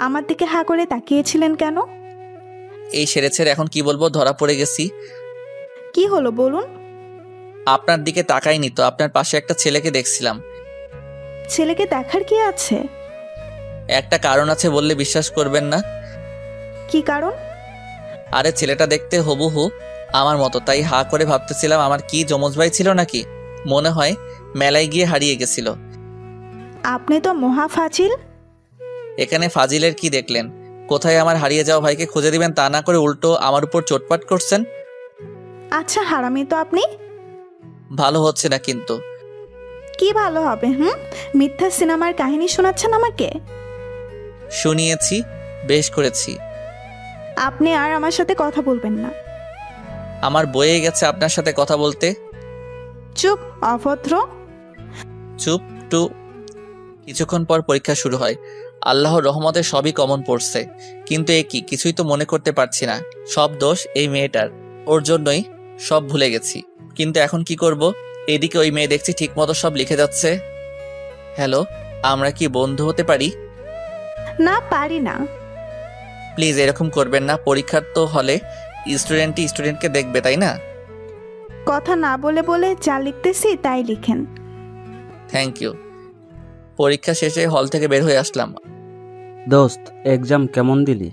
আমার দিকে হা করে তাকিয়েছিলেন কেন? এই সেরেছের এখন কি বলবো, ধরা পড়ে গেছি। কি হলো বলুন? আপনার দিকে তাকাইনি তো, আপনার পাশে একটা ছেলেকে দেখছিলাম। ছেলেকে দেখার কি আছে? একটা কারণ আছে, বললে বিশ্বাস করবেন না। কি কারণ? আরে ছেলেটা দেখতে হুবহু আমার মতো, তাই হা করে ভাবতেছিলাম আমার কি যমজ ভাই ছিল নাকি। মনে হয় মেলায় গিয়ে হারিয়ে গেছিল। আপনি তো মহা ফাজিল। এখানে ফাজিলের কি দেখলেন? কোথায় আমার হারিয়ে যাওয়া ভাইকে খুঁজে দিবেন তা না করে উল্টো আমার উপর চোটপাট করছেন। আচ্ছা হারামি তো আপনি। ভালো হচ্ছে না কিন্তু। কি ভালো হবে? মিথ্যা সিনেমার কাহিনী শোনাচ্ছেন আমাকে? শুনিয়েছি, বেশ করেছি। আপনি আর আমার সাথে কথা বলবেন না। আমার বয়ে গেছে আপনার সাথে কথা বলতে। চুপ, অভদ্র। চুপ টু। কিছুক্ষণ পর পরীক্ষা শুরু হয়। আল্লাহর রহমতে সবই কমন পড়ছে, কিন্তু এ কি কিছুই তো মনে করতে পারছি না। সব দোষ এই মেয়েটার, ওর জন্যই সব ভুলে গেছি। কিন্তু এখন কি করব? এদিকে ওই মেয়ে দেখছি ঠিক মতো সব লিখে যাচ্ছে। হ্যালো, আমরা কি বন্ধু হতে পারি? না, পারি না। প্লিজ এরকম করবেন না, পরীক্ষার তো হলে স্টুডেন্টই স্টুডেন্টকে দেখবে, তাই না? কথা না বলে বলে যা লিখতেছি তাই লিখেন। Thank you. পরীক্ষা শেষে হল থেকে বের হয়ে আসলাম। দোস্ত, এক্সাম কেমন দিলি?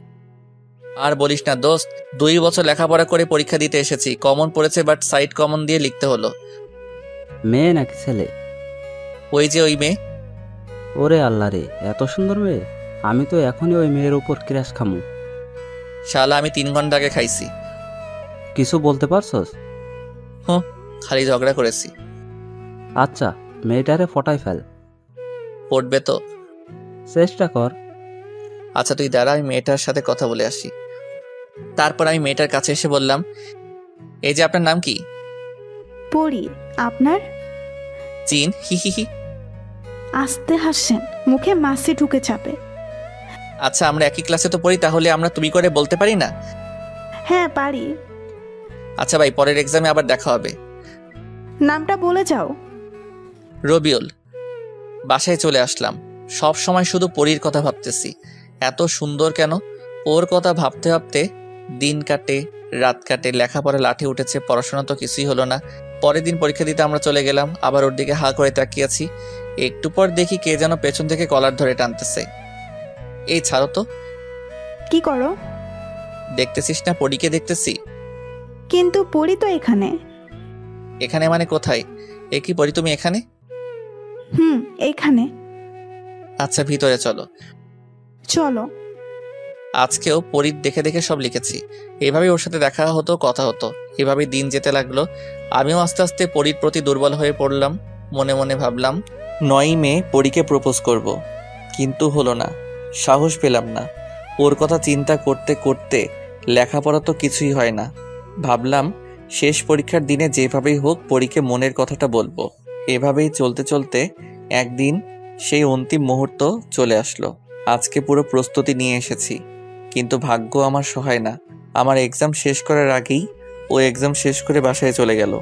আর বলিস না দোস্ত, 2 বছর লেখাপড়া করে পরীক্ষা দিতে এসেছি, কমন পড়েছে, বাট সাইড কমন দিয়ে লিখতে হলো। মেয়ে নাকি ছেলে? ওই যে ওই মেয়ে। ওরে আল্লাহ রে, এত সুন্দর মেয়ে! আমি তো এখনই ওই মেয়ের উপর ক্র্যাশ খামু। শালা আমি 3 ঘন্টা আগে খাইছি। কিছু বলতে পারছস? হুঁ, খালি ঝগড়া করেছি। আচ্ছা, মেয়েটারে ফটাই ফেল। পড়বে তো? চেষ্টা কর। আচ্ছা তুই দাঁড়া, আমি মেয়েটার সাথে কথা বলে আসি। তারপর আমি মেয়েটার কাছে এসে বললাম, এই যে আপনার নাম কি? পড়ি। আপনার? চিন, হি হি হি। আস্তে হাসেন, মুখে মাছি ঢুকে যাবে। আচ্ছা আমরা একই ক্লাসে তো পড়ি, তাহলে আমরা তুমি করে বলতে পারি না? হ্যাঁ পারি। আচ্ছা ভাই, পরের এক্সামে আবার দেখা হবে। নামটা বলে যাও। রবিউল। বাসায় চলে আসলাম। সব সময় শুধু পরীর কথা ভাবতেছি। এত সুন্দর কেন? ওর কথা ভাবতে ভাবতে দিন কাটে, রাত কাটে, লেখাপড়া লাঠি উঠেছে, পড়াশোনা তো কিছুই হলো না। পরের দিন পরীক্ষা দিতে আমরা চলে গেলাম, আবার ওর দিকে হা করে তাকিয়ে আছি। একটু পর দেখি কে যেন পেছন থেকে কলার ধরে টানতেছে। এই ছাড়ো তো। কি করো? দেখতেছিস না পরীকে দেখতেছি। কিন্তু পড়ি তো এখানে। এখানে মানে কোথায়? এ কি পরী, তুমি এখানে? এইখানে। আচ্ছা ভিতরে চলো। চলো। আজকেও পরীর দেখে দেখে সব লিখেছি। এভাবেই ওর সাথে দেখা হতো, কথা হতো, এভাবেই দিন যেতে লাগলো। আমিও আস্তে আস্তে পরীর প্রতি দুর্বল হয়ে পড়লাম। মনে মনে ভাবলাম 9 মে পরীকে প্রপোজ করব, কিন্তু হলো না। সাহস পেলাম না। ওর কথা চিন্তা করতে করতে লেখাপড়া তো কিছুই হয় না। ভাবলাম শেষ পরীক্ষার দিনে যেভাবেই হোক পরীকে মনের কথাটা বলবো। এভাবেই চলতে চলতে একদিন সেই অন্তিম মুহূর্ত চলে আসলো। আজকে পুরো প্রস্তুতি নিয়ে এসেছি, কিন্তু ভাগ্য আমার সহায় না। আমার এক্সাম শেষ করার আগেই ও এক্সাম শেষ করে বাসায় চলে গেল।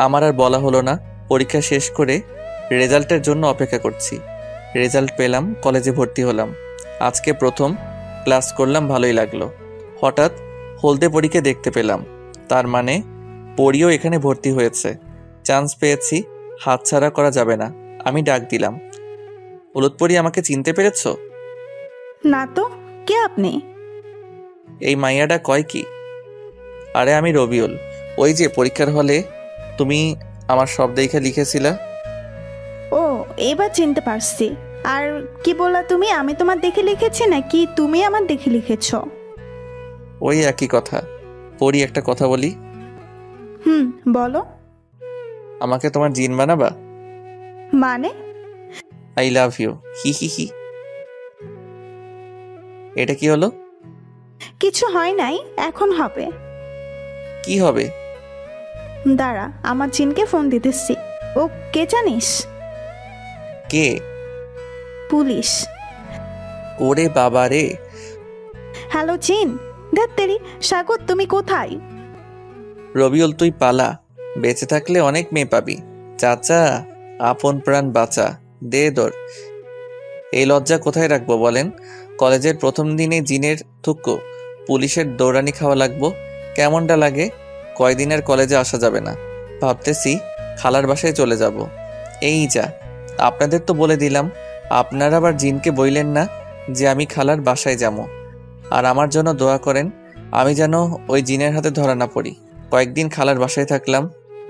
আমার আর বলা হলো না। পরীক্ষা শেষ করে রেজাল্টের জন্য অপেক্ষা করছি। রেজাল্ট পেলাম, কলেজে ভর্তি হলাম। আজকে প্রথম ক্লাস করলাম, ভালোই লাগলো। হঠাৎ হলদে পরীকে দেখতে পেলাম, তার মানে পরীও এখানে ভর্তি হয়েছে। চান্স পেয়েছি, হাতছাড়া করা যাবে না। আমি ডাক দিলাম, হলুদ পরী আমাকে চিনতে পেরেছো? না তো, কে আপনি? এই মাইয়াটা কয় কি? আরে আমি রবিউল, ওই যে পরীক্ষার হলে তুমি আমার সব দেখে লিখেছিলা। ও, এবার চিনতে পারছি। আর কি বললা তুমি? আমি তোমার দেখে লিখেছি নাকি তুমি আমার দেখে লিখেছ? ওই একই কথা। পরী, একটা কথা বলি। বলো। আমাকে তোমার জিন বানাবা? মানে? আই লাভ ইউ, হি হি হি। এটা কি হলো? কিছু হয় নাই, এখন হবে। কি হবে? দাঁড়া, আমার জিনকে ফোন দিতেছি। ও কে জানিস? কে? পুলিশ। ওরে বাবা রে। হ্যালো জিন। ধ্যাত্তেরি, স্বাগত, তুমি কোথায়? রবিউল তুই পালা, বেঁচে থাকলে অনেক মেয়ে পাবি। চাচা, আপন প্রাণ বাঁচা, দে দর। এই লজ্জা কোথায় রাখবো বলেন? কলেজের প্রথম দিনে জিনের থুক্কু পুলিশের দৌড়ানি খাওয়া লাগবো। কেমনটা লাগে? কয়দিন আর কলেজে আসা যাবে না। ভাবতেছি খালার বাসায় চলে যাব। এই যা, আপনাদের তো বলে দিলাম, আপনারা আবার জিনকে বইলেন না যে আমি খালার বাসায় যাবো। আর আমার জন্য দোয়া করেন, আমি যেন ওই জিনের হাতে ধরা না পড়ি। কয়েকদিন খালার বাসায় থাকলাম।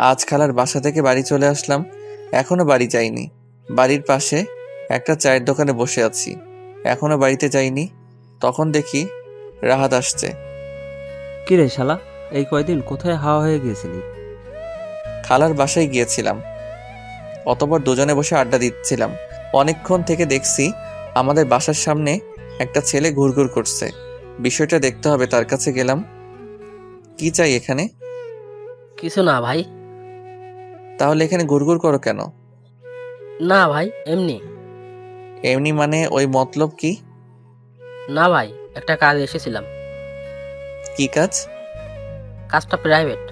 আজ খালার বাসা থেকে বাড়ি চলে আসলাম। এখনো বাড়ি যাইনি। বাড়ির পাশে একটা চায়ের দোকানে বসে আছি। এখনো বাড়িতে যাইনি। তখন দেখি রাহাত আসছে। কিরে শালা, এই কয়দিন কোথায় হাওয়া হয়ে গিয়েছিলি? খালার বাসায় গিয়েছিলাম। অতঃপর দুজনে বসে আড্ডা দিচ্ছিলাম। অনেকক্ষণ থেকে দেখছি আমাদের বাসার সামনে একটা ছেলে ঘুরঘুর করছে। বিষয়টা দেখতে হবে, তার কাছে গেলাম। কি চাই এখানে? কিছু না ভাই। তাহলে এখানে ঘুরঘুর করো কেন? না ভাই, এমনি। এমনি মানে ওই মতলব কি? না ভাই, একটা কাজ এসেছিলাম। কি কাজ? কাজটা প্রাইভেট।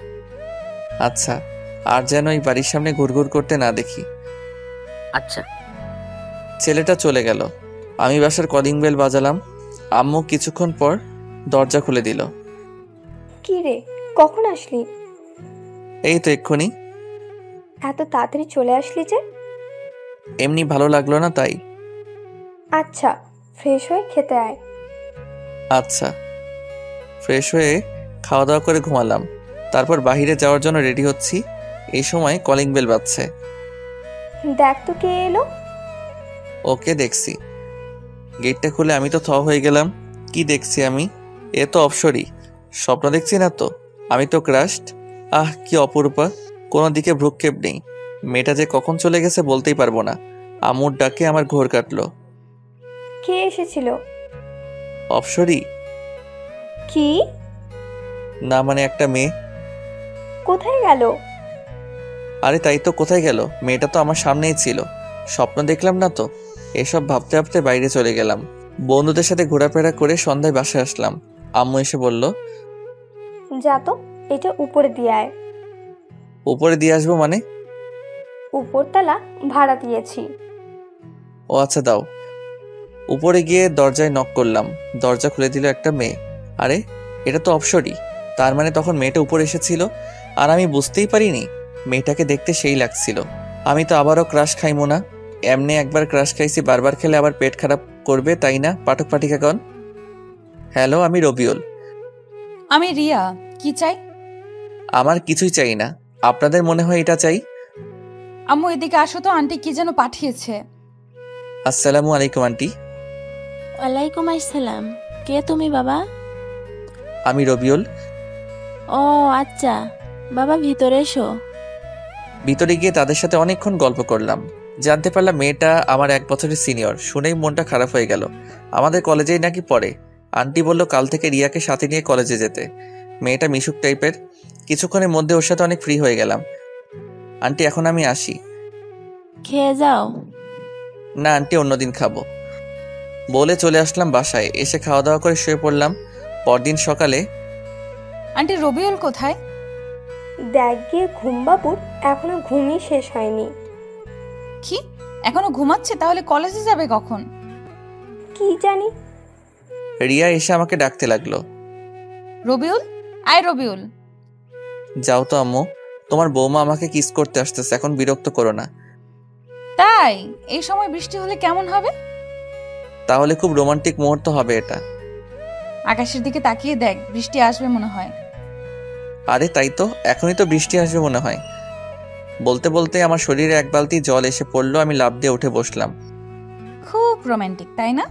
আচ্ছা, আর যেন এই বাড়ির সামনে ঘুরঘুর করতে না দেখি। আচ্ছা। ছেলেটা চলে গেল। আমি বাসার কলিং বেল বাজালাম। আম্মু কিছুক্ষণ পর দরজা খুলে দিল। কি রে, কখন আসলি? এই তো এক্ষুনি। এত তাড়াতাড়ি চলে আসলি যে? এমনি ভালো লাগলো না তাই। আচ্ছা, ফ্রেশ হয়ে খেতে আয়। আচ্ছা। ফ্রেশ হয়ে খাওয়া দাওয়া করে ঘুমালাম। তারপর বাইরে যাওয়ার জন্য রেডি হচ্ছি। এই সময় কলিং বেল বাজছে। দেখ তো কে এলো। ওকে দেখছি। গেটটা খুলে আমি তো থ হয়ে গেলাম। কি দেখছি আমি? এ তো অপসরী। স্বপ্ন দেখছি না তো? আমি তো ক্রাশড। আহ, কি অপরূপা! কোনো দিকে ভ্রুক্ষেপ নেই। মেয়েটা যে কখন চলে গেছে বলতেই পারবো না। আম্মুর ডাকে আমার ঘোর কাটলো। কে এসেছিল? অপসরী? কি? না মানে একটা মেয়ে। কোথায় গেল? আরে তাই তো, কোথায় গেল? মেয়েটা তো আমার সামনেই ছিল। স্বপ্ন দেখলাম না তো। এসব ভাবতে ভাবতে বাইরে চলে গেলাম। বন্ধুদের সাথে ঘোরাফেরা করে সন্ধ্যায় বাসায় আসলাম। আম্মু এসে বলল, যা তো, এটা উপরে দিয়ে আয়। উপরে দিয়ে আসবো মানে? উপরতলা ভাড়া দিয়েছি। ও আচ্ছা, দাও। উপরে গিয়ে দরজায় নক করলাম। দরজা খুলে দিল একটা মেয়ে। আরে, এটা তো অপসরী। তার মানে তখন মেয়েটা উপরে এসেছিল আর আমি বুঝতেই পারিনি। মেয়েটাকে দেখতে সেই লাগছিল। আমি তো আবারও ক্রাশ খাইমো না। এমনি একবার ক্রাশ খাইছি, বারবার খেলে আবার পেট খারাপ করবে, তাই না পাঠক পাঠিকাগণ? হ্যালো, আমি রবিউল। আমি রিয়া। কি চাই? আমার কিছুই চাই না। আপনাদের মনে হয় এটা চাই? আম্মু এদিকে আসো তো, আন্টি কি যেন পাঠিয়েছে। আসসালামু আলাইকুম আন্টি। ওয়ালাইকুম আসসালাম। কে তুমি বাবা? আমি রবিউল। ও আচ্ছা, বাবা ভিতরে এসো। ভিতরে গিয়ে তাদের সাথে অনেকক্ষণ গল্প করলাম। জানতে পারলাম মেয়েটা আমার 1 বছরের সিনিয়র। শুনেই মনটা খারাপ হয়ে গেল। আমাদের কলেজেই নাকি পড়ে। আন্টি বলল কাল থেকে রিয়াকে সাথে নিয়ে কলেজে যেতে। মেয়েটা মিশুক টাইপের। কিছুক্ষণের মধ্যে ওর সাথে অনেক ফ্রি হয়ে গেলাম। আন্টি, এখন আমি আসি। খেয়ে যাও। না আন্টি, অন্যদিন খাবো বলে চলে আসলাম বাসায়। এসে খাওয়া দাওয়া করে শুয়ে পড়লাম। পরদিন সকালে, আন্টি রবিউল কোথায়? দেখ গিয়ে ঘুম বাবুর, এখনো ঘুমই শেষ হয়নি। কি, এখনো ঘুমাচ্ছে? তাহলে কলেজে যাবে কখন? কি জানি। রিয়া এসে আমাকে ডাকতে লাগলো। রবিউল, আয় রবিউল। যাও তো আম্মু, তোমার বৌমা আমাকে কিস করতে আসতেছে, এখন বিরক্ত করো না। তাই? এই সময় বৃষ্টি হলে কেমন হবে? তাহলে খুব রোমান্টিক মুহূর্ত হবে এটা। আকাশের দিকে তাকিয়ে দেখ, বৃষ্টি আসবে মনে হয়। আরে তাই তো, এখনই তো বৃষ্টি আসবে মনে হয়। বলতে বলতে আমার শরীরে 1 বালতি জল এসে পড়লো। আমি লাফ দিয়ে উঠে বসলাম। খুব রোমান্টিক, তাই না?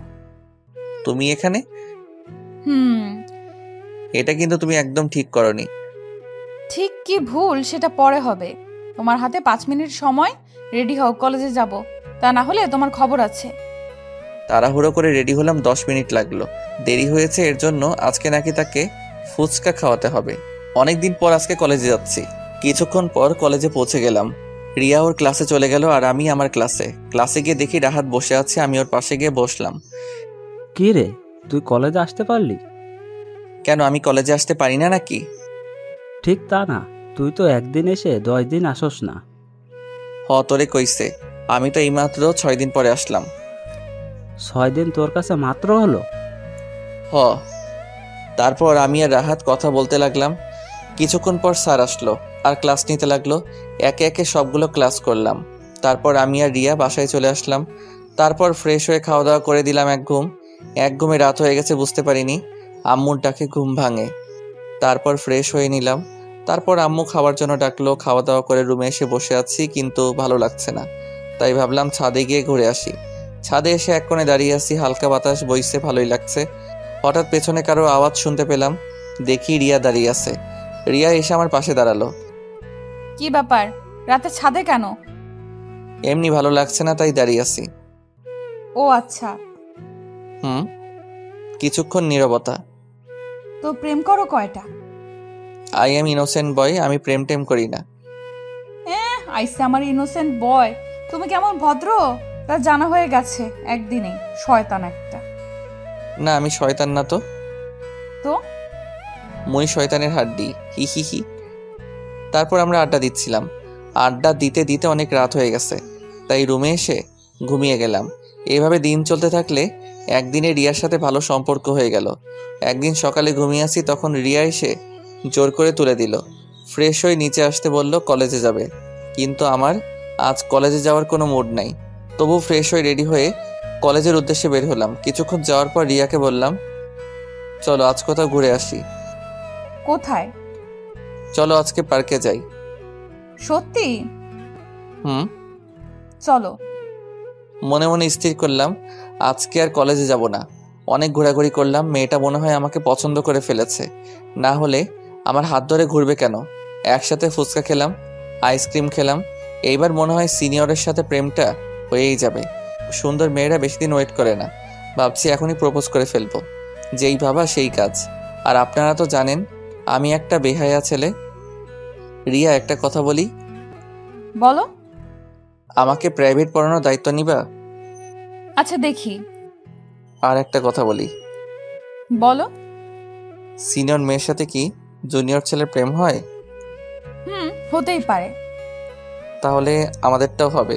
তুমি এখানে? হুম। এটা কিন্তু তুমি একদম ঠিক করনি। ঠিক কি ভুল সেটা পরে হবে। তোমার হাতে 5 মিনিট সময়, রেডি হও, কলেজে যাব। তা না হলে তোমার খবর আছে। তাড়াহুড়ো করে রেডি হলাম, 10 মিনিট লাগলো। দেরি হয়েছে এর জন্য আজকে নাকি তাকে ফুচকা খাওয়াতে হবে। অনেকদিন পর আজকে কলেজে যাচ্ছি। কিছুক্ষণ পর কলেজে পৌঁছে গেলাম। রিয়া ওর ক্লাসে চলে গেল আর আমি আমার ক্লাসে গিয়ে দেখি রাহাত বসে আছে। আমি ওর পাশে গিয়ে বসলাম। কি রে, তুই কলেজে আসতে পারলি? কেন, আমি কলেজে আসতে পারি না নাকি? ঠিক তা না, তুই তো একদিন এসে 10 দিন আসস না। তোরে কইছে, আমি তো এইমাত্র 6 দিন পরে আসলাম। 6 দিন তোর কাছে মাত্র হলো? হ। তারপর আমি আর রাহাত কথা বলতে লাগলাম। কিছুক্ষণ পর স্যার আসলো আর ক্লাস নিতে লাগলো। একে একে সবগুলো ক্লাস করলাম। তারপর আমি আর রিয়া বাসায় চলে আসলাম। তারপর ফ্রেশ হয়ে খাওয়া দাওয়া করে দিলাম এক ঘুমে রাত হয়ে গেছে বুঝতে পারিনি। আম্মুর ডাকে ঘুম ভাঙে। তারপর ফ্রেশ হয়ে নিলাম। তারপর আম্মু খাওয়ার জন্য ডাকলো। খাওয়া দাওয়া করে রুমে এসে বসে আছি, কিন্তু ভালো লাগছে না। তাই ভাবলাম ছাদে গিয়ে ঘুরে আসি। ছাদে এসে এক কোণে দাঁড়িয়ে আছি, হালকা বাতাস বইছে, ভালোই লাগছে। হঠাৎ পেছনে কারো আওয়াজ শুনতে পেলাম। দেখি রিয়া দাঁড়িয়ে আছে। রিয়া এসে আমার পাশে দাঁড়ালো। কি ব্যাপার, রাতে ছাদে কেন? এমনি ভালো লাগছে না তাই দাঁড়িয়ে আছি। ও আচ্ছা। কিছুক্ষণ নীরবতা। তো প্রেম করো কয়টা? আই এম ইনোসেন্ট বয়, আমি প্রেম টেম করি না। আইসে আমার ইনোসেন্ট বয়, তুমি কেমন ভদ্র তা জানা হয়ে গেছে একদিনেই। শয়তান একটা। না আমি শয়তান না তো। তো মুই শয়তানের হাড্ডি, হি হি হি। তারপর আমরা আড্ডা দিচ্ছিলাম। আড্ডা দিতে দিতে অনেক রাত হয়ে গেছে, তাই রুমে এসে ঘুমিয়ে গেলাম। এইভাবে দিন চলতে থাকলে একদিনে রিয়ার সাথে ভালো সম্পর্ক হয়ে গেল। একদিন সকালে ঘুমিয়ে আসি, তখন রিয়া এসে জোর করে তুলে দিল। ফ্রেশ হয়ে নিচে আসতে বলল কলেজে যাবে, কিন্তু আমার আজ কলেজে যাওয়ার কোনো মুড নাই। তবু ফ্রেশ হয়ে রেডি হয়ে কলেজের উদ্দেশ্যে বের হলাম। কিছুক্ষণ যাওয়ার পর রিয়াকে বললাম, চলো আজ কোথাও ঘুরে আসি। কোথায়? চলো আজকে পার্কে যাই। সত্যি? চলো। মনে মনে স্থির করলাম আজকে আর কলেজে যাব না। অনেক ঘোরাঘুরি করলাম। মেয়েটা মনে হয় আমাকে পছন্দ করে ফেলেছে, না হলে আমার হাত ধরে ঘুরবে কেন? একসাথে ফুচকা খেলাম, আইসক্রিম খেলাম। এইবার মনে হয় সিনিয়রের সাথে প্রেমটা হয়েই যাবে। সুন্দর মেয়েরা বেশি দিন ওয়েট করে না। ভাবছি এখনই প্রপোজ করে ফেলবো। যেই ভাবা সেই কাজ। আর আপনারা তো জানেন আমি একটা বেহায়া ছেলে। রিয়া একটা কথা বলি। বলো। আমাকে প্রাইভেট পড়ানোর দায়িত্ব নিবা? আচ্ছা দেখি। আর একটা কথা বলি। বলো। সিনিয়র মেয়ের সাথে কি জুনিয়র ছেলের প্রেম হয়? হতেই পারে। তাহলে আমাদেরটাও হবে।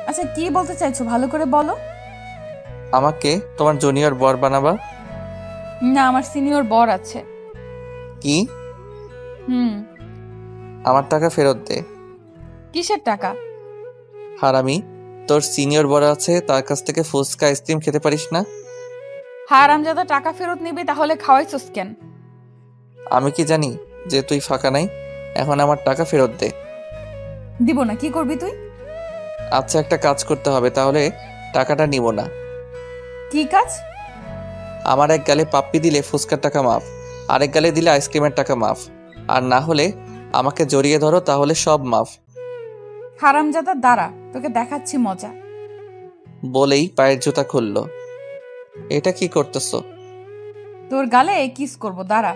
আচ্ছা কি বলতে চাইছো ভালো করে বলো। আমাকে তোমার জুনিয়র বর বানাবা? না, আমার সিনিয়র বর আছে। কি? আমার টাকা ফেরত দে। কিসের টাকা? হারামি, তোর সিনিয়র বর আছে, তার কাছ থেকে ফুচকা আইসক্রিম খেতে পারিস না? হারামজাদা টাকা ফেরত নিবি, তাহলে খাওয়াইছস কেন? আমি কি জানি যে তুই ফাঁকা নাই? এখন আমার টাকা ফেরত দে। দিব না। কি করবি তুই? আচ্ছা একটা কাজ করতে হবে, তাহলে টাকাটা নিব না। কি কাজ? আমার এক গালে পাপ্পি দিলে ফুচকার টাকা মাফ, আরেক গালে দিলে আইসক্রিমের টাকা মাফ, আর না হলে আমাকে জড়িয়ে ধরো, তাহলে সব মাফ। হারামজাদা দাঁড়া, তোকে দেখাচ্ছি মজা। বলেই পায়ের জুতা খুলল। এটা কি করতেছো? তোর গালে কিস করব, দাঁড়া।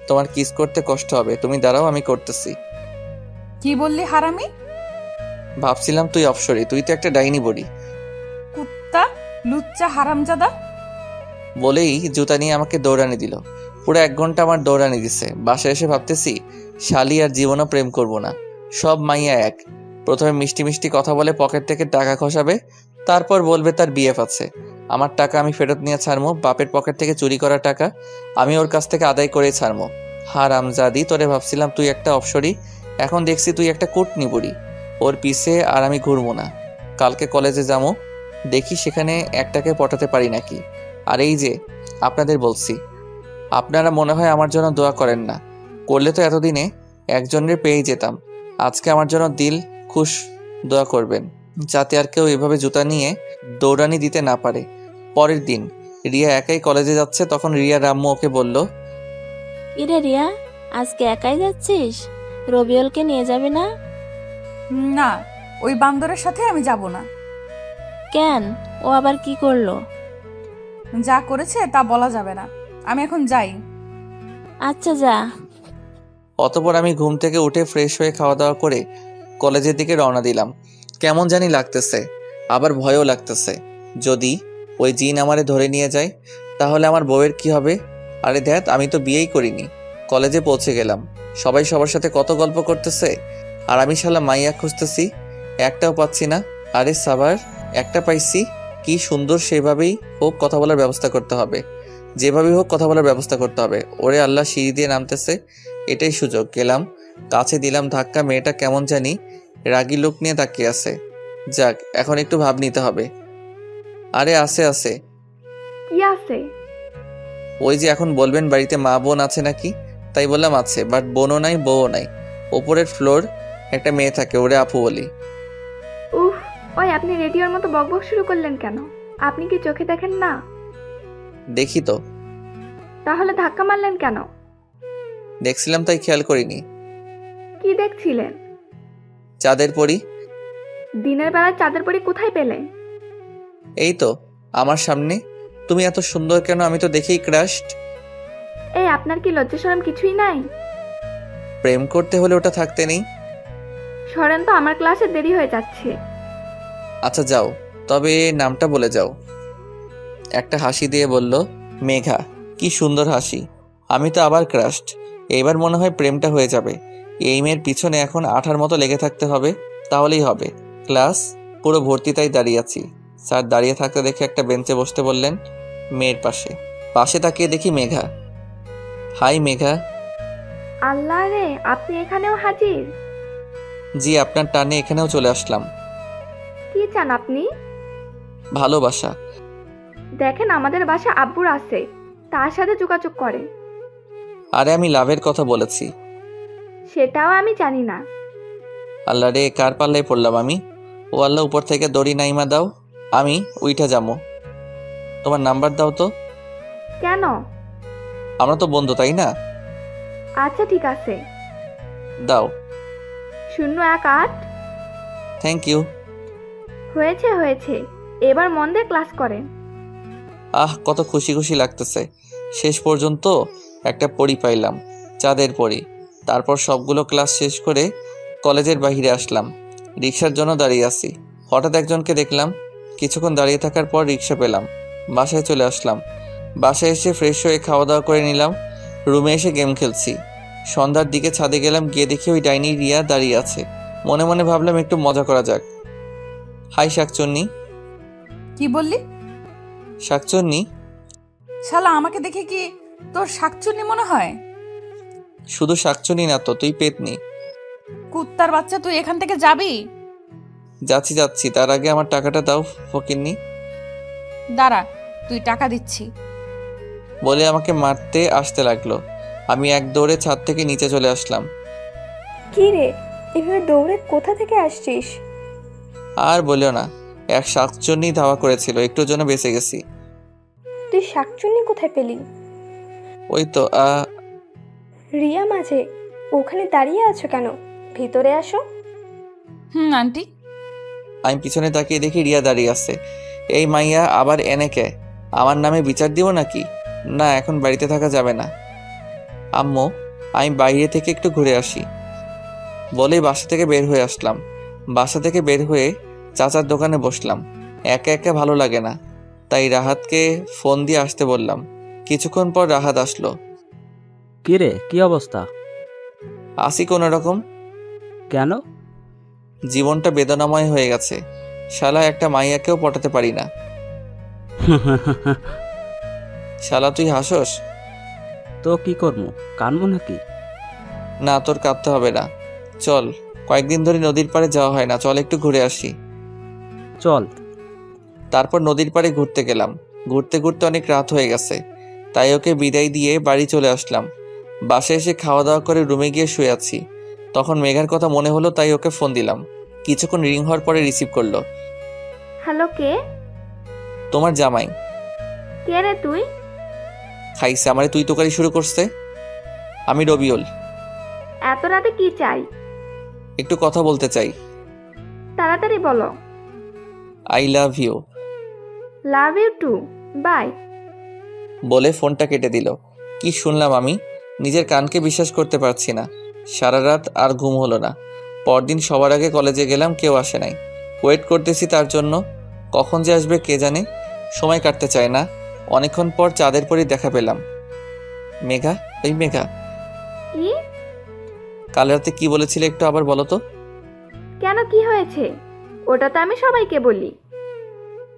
তোমার কিস করতে কষ্ট হবে, তুমি দাঁড়াও, আমি করতেছি। কি বললি হারামি? ভাবছিলাম তুই অপসরি, তুই তো একটা ডাইনি বড়ি। কুত্তা, লুচ্চা, হারামজাদা। বলেই জুতা নিয়ে আমাকে দৌড়ানি দিল। পুরো 1 ঘন্টা আমার দৌড়ানি দিছে। বাসায় এসে ভাবতেছি শালি আর জীবনও প্রেম করব না। সব মাইয়া এক। প্রথমে মিষ্টি মিষ্টি কথা বলে পকেট থেকে টাকা খসাবে, তারপর বলবে তার বিএফ আছে। আমার টাকা আমি ফেরত নিয়ে ছাড়মো। বাপের পকেট থেকে চুরি করা টাকা আমি ওর কাছ থেকে আদায় করে ছাড়মো। হারামজাদি, তোরে ভাবছিলাম তুই একটা অপসরি, এখন দেখছি তুই একটা কুটনি বুড়ি। ওর পিছে আর আমি ঘুরবো না। কালকে কলেজে যাবো, দেখি সেখানে একটাকে পটাতে পারি নাকি। আর এই যে আপনাদের বলছি, আপনারা মনে হয় আমার জন্য দোয়া করেন না। করলে তো এতদিনে একজনের পেয়ে যেতাম। আজকে আমার জন্য দিল খুশ দোয়া করবেন, যাতে আর কেউ এভাবে জুতা নিয়ে দৌড়ানি দিতে না পারে। পরের দিন রিয়া একাই কলেজে যাচ্ছে, তখন রিয়ার আম্মু ওকে বলল, ইরে রিয়া, আজকে একাই যাচ্ছিস? রবিউলকে নিয়ে যাবি না? না, ওই বান্দরের সাথে আমি যাব না। কেন? ও আবার কি করলো? যা করেছে তা বলা যাবে না। আমি এখন যাই। আচ্ছা যা। অতঃপর আমি ঘুম থেকে উঠে ফ্রেশ হয়ে খাওয়া দাওয়া করে কলেজের দিকে রওনা দিলাম। কেমন জানি লাগতেছে, আবার ভয়ও লাগতেছে। যদি ওই জিন আমারে ধরে নিয়ে যায় তাহলে আমার বউয়ের কি হবে? আরে ধ্যাত, আমি তো বিয়েই করিনি। কলেজে পৌঁছে গেলাম, সবাই সবার সাথে কত গল্প করতেছে, আর আমি শালা মাইয়া খুঁজতেছি, একটাও পাচ্ছি না। আরে সাবার, একটা পাইছি, কি সুন্দর, সেভাবেই হোক কথা বলার ব্যবস্থা করতে হবে। যেভাবে হোক কথা বলার ব্যবস্থা করতে হবে। ওরে আল্লাহ, সিঁড়ি দিয়ে নামতেছে, এটাই সুযোগ। গেলাম, কাছে দিলাম ধাক্কা। মেয়েটা কেমন জানি রাগী লোক নিয়ে তাকিয়ে আছে। যাক, এখন একটু ভাব নিতে হবে। আরে আছে আছে। কি আছে? ওই যে এখন বলবেন বাড়িতে মা বোন আছে নাকি, তাই বললাম আছে, বাট বোনও নাই বউও নাই। ওপরের ফ্লোর একটা মেয়ে থাকে, ওরে আপু বলি। উফ, ওই আপনি রেডিওর মতো বকবক শুরু করলেন কেন? আপনি কি চোখে দেখেন না? দেখি তো। তাহলে ধাক্কা মারলেন কেন? দেখছিলাম তাই খেয়াল করিনি। কি দেখছিলেন? চাঁদের পরি। দিনের বেলা চাঁদের পরি কোথায় পেলে? এই তো আমার সামনে। তুমি এত সুন্দর কেন? আমি তো দেখেই ক্রাশড। এই আপনার কি লজ্জা শরম কিছুই নাই? প্রেম করতে হলে ওটা থাকতে নেই। সরেন তো, আমার ক্লাসে দেরি হয়ে যাচ্ছে। আচ্ছা যাও, তবে নামটা বলে যাও। একটা হাসি দিয়ে বলল, মেঘা। কি সুন্দর হাসি। আমি তো আবার ক্রাশড। এইবার মনে হয় প্রেমটা হয়ে যাবে। এই মেয়ের পিছনে এখন আঠার মতো লেগে থাকতে হবে, তাহলেই হবে। ক্লাস পুরো ভর্তি, তাই দাঁড়িয়ে আছি। স্যার দাঁড়িয়ে থাকতে দেখে একটা বেঞ্চে বসতে বললেন, মেয়ের পাশে। পাশে তাকিয়ে দেখি মেঘা। হাই মেঘা। আল্লাহ রে, আপনি এখানেও হাজির? জি, আপনার টানে এখানেও চলে আসলাম। কি চান আপনি? ভালোবাসা। দেখেন, আমাদের বাসা আব্বুর আছে, তার সাথে যোগাযোগ করেন। আরে আমি লাভের কথা বলেছি। সেটাও আমি জানি না। আল্লাহ রে, কার পাল্লায় পড়লাম আমি। ও আল্লাহ, উপর থেকে দড়ি নাইমা দাও, আমি উইঠা যাবো। তোমার নাম্বার দাও তো। কেন? আমরা তো বন্ধু, তাই না? আচ্ছা ঠিক আছে। দাও। 018। Thank you. হয়েছে হয়েছে, এবার মন দিয়ে ক্লাস করেন। আহ, কত খুশি খুশি লাগতেছে। শেষ পর্যন্ত একটা পড়ি পাইলাম, চাঁদের পড়ি। তারপর সবগুলো ক্লাস শেষ করে কলেজের বাইরে আসলাম। রিক্সার জন্য দাঁড়িয়ে আছি। হঠাৎ একজনকে দেখলাম। কিছুক্ষণ দাঁড়িয়ে থাকার পর রিক্সা পেলাম, বাসায় চলে আসলাম। বাসায় এসে ফ্রেশ হয়ে খাওয়া দাওয়া করে নিলাম। রুমে এসে গেম খেলছি। সন্ধ্যার দিকে ছাদে গেলাম, গিয়ে দেখি ওই ডাইনি রিয়া দাঁড়িয়ে আছে। মনে মনে ভাবলাম একটু মজা করা যাক। হাই শাকচুন্নি। কি বললি? শাকচুন্নি। শালা, আমাকে দেখে কি তোর শাকচুন্নি মনে হয়? শুধু শাকচুন্নি না তো, তুই পেতনি। কুত্তার বাচ্চা, তুই এখান থেকে যাবি? যাচ্ছি যাচ্ছি, তার আগে আমার টাকাটা দাও ফকিন্নি। দাঁড়া, তুই টাকা দিচ্ছি। বলে আমাকে মারতে আসতে লাগলো। আমি এক দৌড়ে ছাদ থেকে নিচে চলে আসলাম। কি রে, এভাবে দৌড়ে কোথা থেকে আসছিস? আর বলিও না, এক শাকচুন্নি ধাওয়া করেছিল, একটুর জন্য বেঁচে গেছি। তুই শাকচুন্নি কোথায় পেলি? ওই তো রিয়া মাঝে, ওখানে দাঁড়িয়ে আছো কেন? ভিতরে আসো। আন্টি। আমি পিছনে তাকিয়ে দেখি রিয়া দাঁড়িয়ে আছে। এই মাইয়া আবার এনেকে আমার নামে বিচার দিব নাকি? না, এখন বাড়িতে থাকা যাবে না। আম্মু, আমি বাইরে থেকে একটু ঘুরে আসি বলেই বাসা থেকে বের হয়ে আসলাম। বাসা থেকে বের হয়ে চাচার দোকানে বসলাম। একা একা ভালো লাগে না, তাই রাহাতকে ফোন দিয়ে আসতে বললাম। কিছুক্ষণ পর রাহাত আসলো। কি রে, কি অবস্থা? আসি কোনো রকম। কেন? জীবনটা বেদনাময় হয়ে গেছে। শালা একটা মাইয়াকেও পটাতে পারি না। শালা তুই হাসোস? তো কি করবো, কানবো নাকি? না, তোর কাঁদতে হবে না। চল, কয়েকদিন ধরে নদীর পাড়ে যাওয়া হয় না, চল একটু ঘুরে আসি। চল। তারপর নদীর পাড়ে ঘুরতে গেলাম। ঘুরতে ঘুরতে অনেক রাত হয়ে গেছে, তাই ওকে বিদায় দিয়ে বাড়ি চলে আসলাম। বাসায় এসে খাওয়া দাওয়া করে রুমে গিয়ে শুয়ে আছি। তখন মেঘার কথা মনে হলো, তাই ওকে ফোন দিলাম। কিছুক্ষণ রিং হওয়ার পরে রিসিভ করলো। হ্যালো, কে? তোমার জামাই। কে রে তুই? খাইছে আমারে তুই তোকারি শুরু করছে। আমি রবিউল। এত রাতে কি চাই? একটু কথা বলতে চাই। তাড়াতাড়ি বলো। I love you. Love you too, bye. বলে ফোনটা কেটে দিল। কি শুনলাম আমি? নিজের কানকে বিশ্বাস করতে পারছি না। সারা রাত আর ঘুম হলো না। পরদিন সবার আগে কলেজে গেলাম, কেউ আসে নাই। ওয়েট করতেছি তার জন্য, কখন যে আসবে কে জানে। সময় কাটতে চায় না। অনেকক্ষণ পর চাঁদের পরই দেখা পেলাম। মেঘা, এই মেঘা, কি? কাল রাতে কি বলেছিলে একটু আবার বলো তো। কেন, কি হয়েছে? ওটা তো আমি সবাইকে বলি।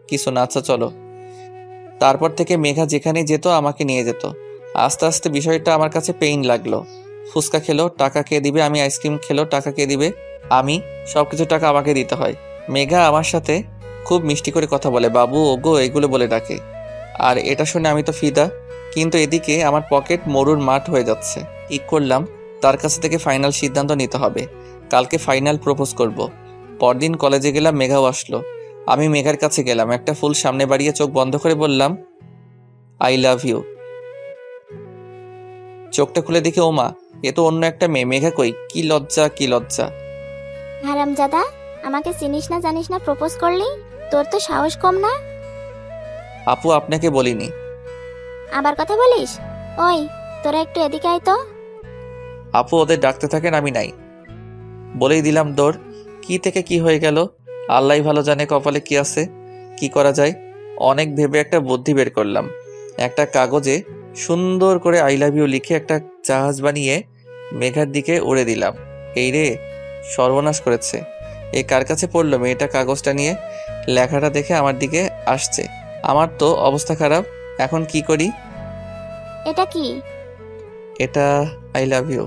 কিছু না, আচ্ছা চলো। তারপর থেকে মেঘা যেখানে যেত আমাকে নিয়ে যেত। আস্তে আস্তে বিষয়টা আমার কাছে পেইন লাগলো। ফুচকা খেলো টাকা কে দিবে, আমি আইসক্রিম খেলো টাকা কে দিবে, আমি সবকিছু টাকা আমাকে দিতে হয়। মেঘা আমার সাথে খুব মিষ্টি করে কথা বলে, বাবু ওগো এগুলো বলে ডাকে। আর এটা শুনে আমি তো ফিদা। কিন্তু এদিকে আমার পকেট মরুর মাঠ হয়ে যাচ্ছে। ঠিক করলাম তার কাছ থেকে ফাইনাল সিদ্ধান্ত নিতে হবে। কালকে ফাইনাল প্রপোজ করব। পরদিন কলেজে গেলাম, মেঘাও আসলো। আমি মেঘার কাছে গেলাম, একটা ফুল সামনে বাড়িয়ে চোখ বন্ধ করে বললাম আই লাভ ইউ। চোখটা খুলে দেখি ওমা, এ তো অন্য একটা মেয়ে। মেঘা কই? কি লজ্জা কি লজ্জা। হারামজাদা, আমাকে চিনিস না জানিস না প্রপোজ করলি? তোর তো সাহস কম না। আপু আপনাকে বলিনি। আবার কথা বলিস? ওই তোরা একটু এদিকে আয় তো। আপু ওদের ডাকতে থাকেন, আমি নাই। বলেই দিলাম দৌড়। কি থেকে কি হয়ে গেল আল্লাহ ভালো জানে, কপালে কি আছে। কি করা যায়? অনেক ভেবে একটা বুদ্ধি বের করলাম। একটা কাগজে সুন্দর করে আই লাভ ইউ লিখে একটা জাহাজ বানিয়ে মেঘার দিকে উড়ে দিলাম। এই রে, সর্বনাশ করেছে। এই কার কাছে পড়লো? মেয়েটা কাগজটা নিয়ে লেখাটা দেখে আমার দিকে আসছে। আমার তো অবস্থা খারাপ। এখন কি করি? এটা কি? এটা আই লাভ ইউ।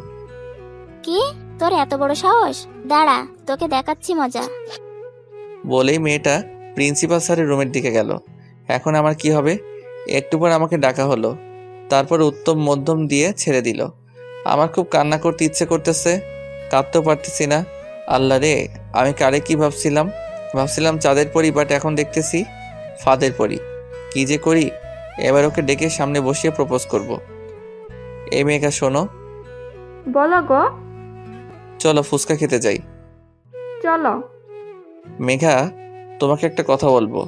কি? তোর এত বড় সাহস? দাঁড়া, তোকে দেখাচ্ছি মজা। বলেই মেয়েটা প্রিন্সিপাল স্যারের রুমের দিকে গেল। এখন আমার কি হবে? একটু পর আমাকে ডাকা হলো, তারপর উত্তম মধ্যম দিয়ে ছেড়ে দিল। আমার খুব কান্না করতে ইচ্ছে করতেছে, কাঁদতেও পারতেছি না। আল্লাহ রে, আমি কারে কি ভাবছিলাম চাঁদের পরি, বাট এখন দেখতেছি ফাঁদের পরি। কি যে করি? এবার ওকে ডেকে সামনে বসিয়ে প্রপোজ করব। এই মেয়েকা শোনো, বলো গো। চলো ফুচকা খেতে যাই। চলো। মেঘা, তোমাকে একটা কথা বলবো।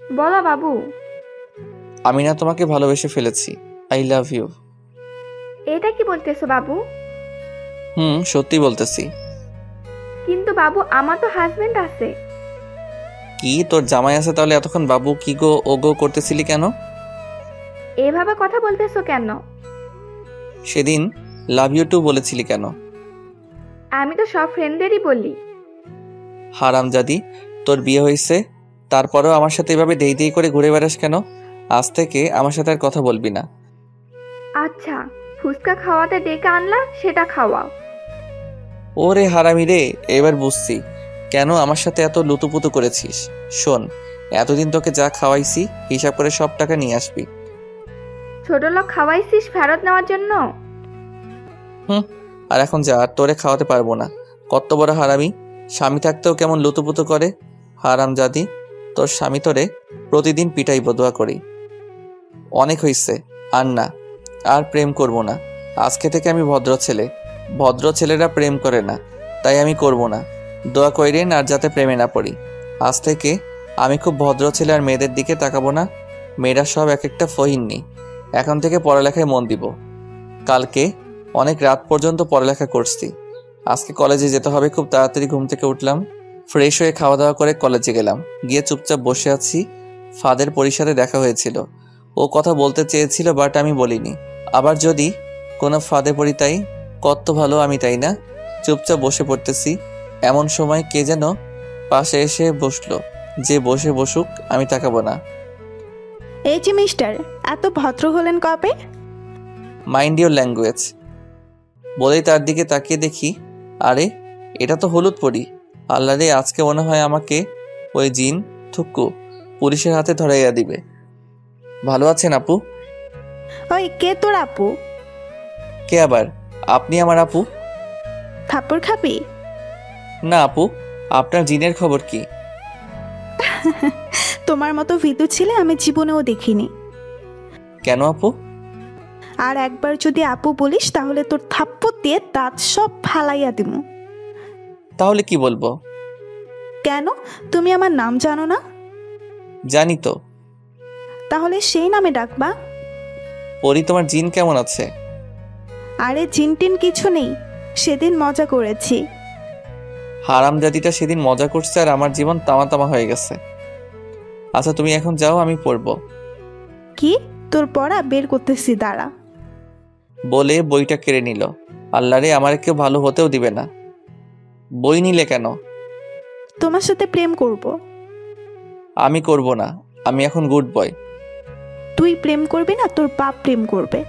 বলো বাবু। আমি না তোমাকে ভালোবেসে ফেলেছি। I love you. এটা কি বলতেছো বাবু? সত্যি বলতেছি। কিন্তু বাবু, আমার তো হাজবেন্ড আছে। কি তোর জামাই আছে? তাহলে এতক্ষণ বাবু কি গো ও গো করতেছিলি কেন? এভাবে কথা বলতেছো কেন? সেদিন লাভ ইউ টু বলেছিলি কেন? আমি তো সব ফ্রেন্ডদেরই বলি। হারামজাদি, তোর বিয়ে হয়েছে, তারপরেও আমার সাথে এভাবে দেই দেই করে ঘুরে বেড়াস কেন? আজ থেকে আমার সাথে আর কথা বলবি না। আচ্ছা, ফুচকা খাওয়াতে ডেকে আনলা, সেটা খাওয়াও। ওরে হারামি রে, এবার বুঝছি কেন আমার সাথে এত লুতুপুতু করেছিস। শোন, এতদিন তোকে যা খাওয়াইছি হিসাব করে সব টাকা নিয়ে আসবি। ছোট লোক খাওয়াইছিস ফেরত নেওয়ার জন্য? আর এখন যা, আর তোরে খাওয়াতে পারবো না। কত বড় হারামি! স্বামী থাকতেও কেমন লুতুপুতু করে। হারামজাদি, তোর স্বামী তোরে প্রতিদিন পিটাইব, দোয়া করি। অনেক হইছে, আর না, আর প্রেম করব না। আজকে থেকে আমি ভদ্র ছেলে। ভদ্র ছেলেরা প্রেম করে না, তাই আমি করব না। দোয়া কইরেন আর যাতে প্রেমে না পড়ি। আজ থেকে আমি খুব ভদ্র ছেলে, আর মেয়েদের দিকে তাকাবো না। মেয়েরা সব এক একটা ফহিননি। এখন থেকে পড়ালেখায় মন দিব। কালকে অনেক রাত পর্যন্ত পড়ালেখা করছি। আজকে কলেজে যেতে হবে। খুব তাড়াতাড়ি ঘুম থেকে উঠলাম, ফ্রেশ হয়ে খাওয়া দাওয়া করে কলেজে গেলাম। গিয়ে চুপচাপ বসে আছি। ফাদের পরিসরে দেখা হয়েছিল। ও কথা বলতে চেয়েছিল, বাট আমি বলিনি। আবার যদি কোনো ফাদে পড়ি, তাই কত ভালো আমি, তাই না? চুপচাপ বসে পড়তেছি। এমন সময় কে যেন পাশে এসে বসলো। যে বসে বসুক, আমি তাকাবো না। এই যে মিস্টার, এত ভদ্র হলেন কবে? Mind your language. বলেই তার দিকে তাকিয়ে দেখি, আরে এটা তো হলুদ পরি। আল্লাহ রে, আজকে মনে হয় আমাকে ওই জিন থুক্কু পুলিশের হাতে ধরাইয়া দিবে। ভালো আছেন আপু? ওই কে তোর আপু? কে আবার? আপনি আমার আপু? থাপ্পড় খাবি? না আপু, আপনার জিনের খবর কি? তোমার মতো ভীতু ছেলে আমি জীবনেও দেখিনি। কেন আপু? আর একবার যদি আপু বলিস তাহলে তোর থাপ্পড় দিয়ে দাঁত সব ফালাইয়া দিমু। তাহলে কি বলবো? কেন, তুমি আমার নাম জানো না? জানি তো। তাহলে সেই নামে ডাকবা। পরি, তোমার জিন কেমন আছে? আরে জিনটিন কিছু নেই, সেদিন মজা করেছি। হারামজাদিটা সেদিন মজা করছে, আর আমার জীবন তামা তামা হয়ে গেছে। আচ্ছা তুমি এখন যাও, আমি পড়বো। কি? তোর পড়া বের করতেছি, দাঁড়া। বলে বইটা কেড়ে নিল। আল্লাহ রে, আমার কেউ ভালো হতেও দিবে না। বই নিলে কেন? তোমার সাথে প্রেম করব। আমি করব না, আমি এখন গুড বয়। তুই প্রেম করবি না, তোর বাপ প্রেম করবে।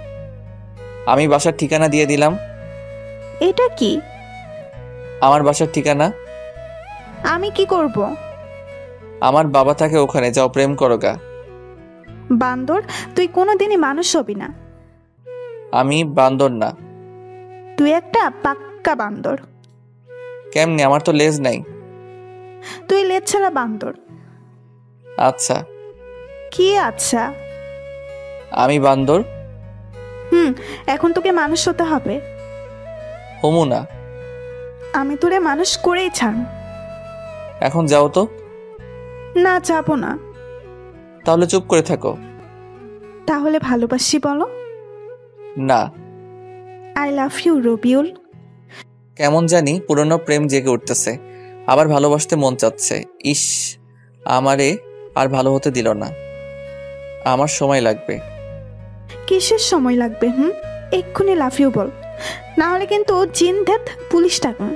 আমি বাসার ঠিকানা দিয়ে দিলাম। এটা কি? আমার বাসার ঠিকানা। আমি কি করব? আমার বাবা থাকে ওখানে, যাও প্রেম করো গা। বান্দর, তুই কোনোদিনই মানুষ হবি না। আমি বান্দর না। তুই একটা পাক্কা বান্দর। কেমনে? আমার তো লেজ নাই। তুই লেজ ছাড়া বান্দর। আচ্ছা। কি আচ্ছা? আমি বান্দর। এখন তোকে মানুষ হতে হবে। হমু না। আমি তোরে মানুষ করেই ছাড়। এখন যাও তো। না, যাবো না। তাহলে চুপ করে থাকো। তাহলে ভালোবাসি বলো। না। I love you Rabiul. কেমন জানি পুরনো প্রেম জেগে উঠতেছে, আবার ভালোবাসতে মন চাচ্ছে। ইস, আমারে আর ভালো হতে দিল না। আমার সময় লাগবে। কিসের সময় লাগবে? এক্ষুনি লাভ ইউ বল, না হলে কিন্তু জিন ধ্যাত পুলিশ ডাকুন।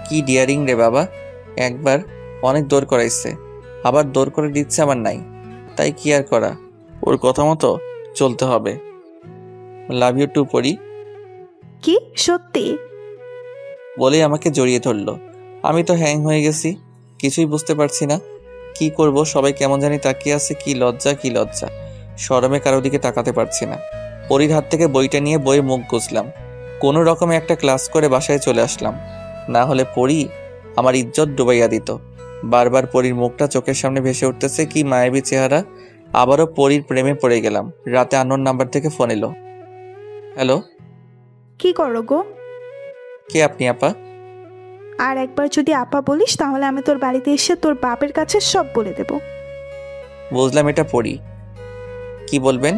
কি ডিয়ারিং রে বাবা, একবার অনেক দৌড় করাইছে, আবার দৌড় করে দিচ্ছে আমার নাই, তাই কি আর করা, ওর কথা মতো চলতে হবে। লাভ ইউ টু পড়ি। কি সত্যি? বলেই আমাকে জড়িয়ে ধরলো। আমি তো হ্যাং হয়ে গেছি, কিছুই বুঝতে পারছি না কি করব। সবাই কেমন জানি তাকিয়ে আছে, কি লজ্জা কি লজ্জা, শরমে কারো দিকে তাকাতে পারছি না। পরীর হাত থেকে বইটা নিয়ে বইয়ে মুখ গুজলাম, কোনো রকমে একটা ক্লাস করে বাসায় চলে আসলাম, না হলে পরী আমার ইজ্জত ডুবাইয়া দিত। বারবার পরীর মুখটা চোখের সামনে ভেসে উঠতেছে, কি মায়াবী চেহারা। আবারও পরীর প্রেমে পড়ে গেলাম। রাতে আননোন নাম্বার থেকে ফোন এলো। হ্যালো। কি করো গো? কে আপনি আপা? আর একবার যদি আপা বলিস তাহলে আমি তোর বাড়িতে এসে তোর বাপের কাছে সব বলে দেব। বুঝলাম, এটা পড়ি। কি বলবেন?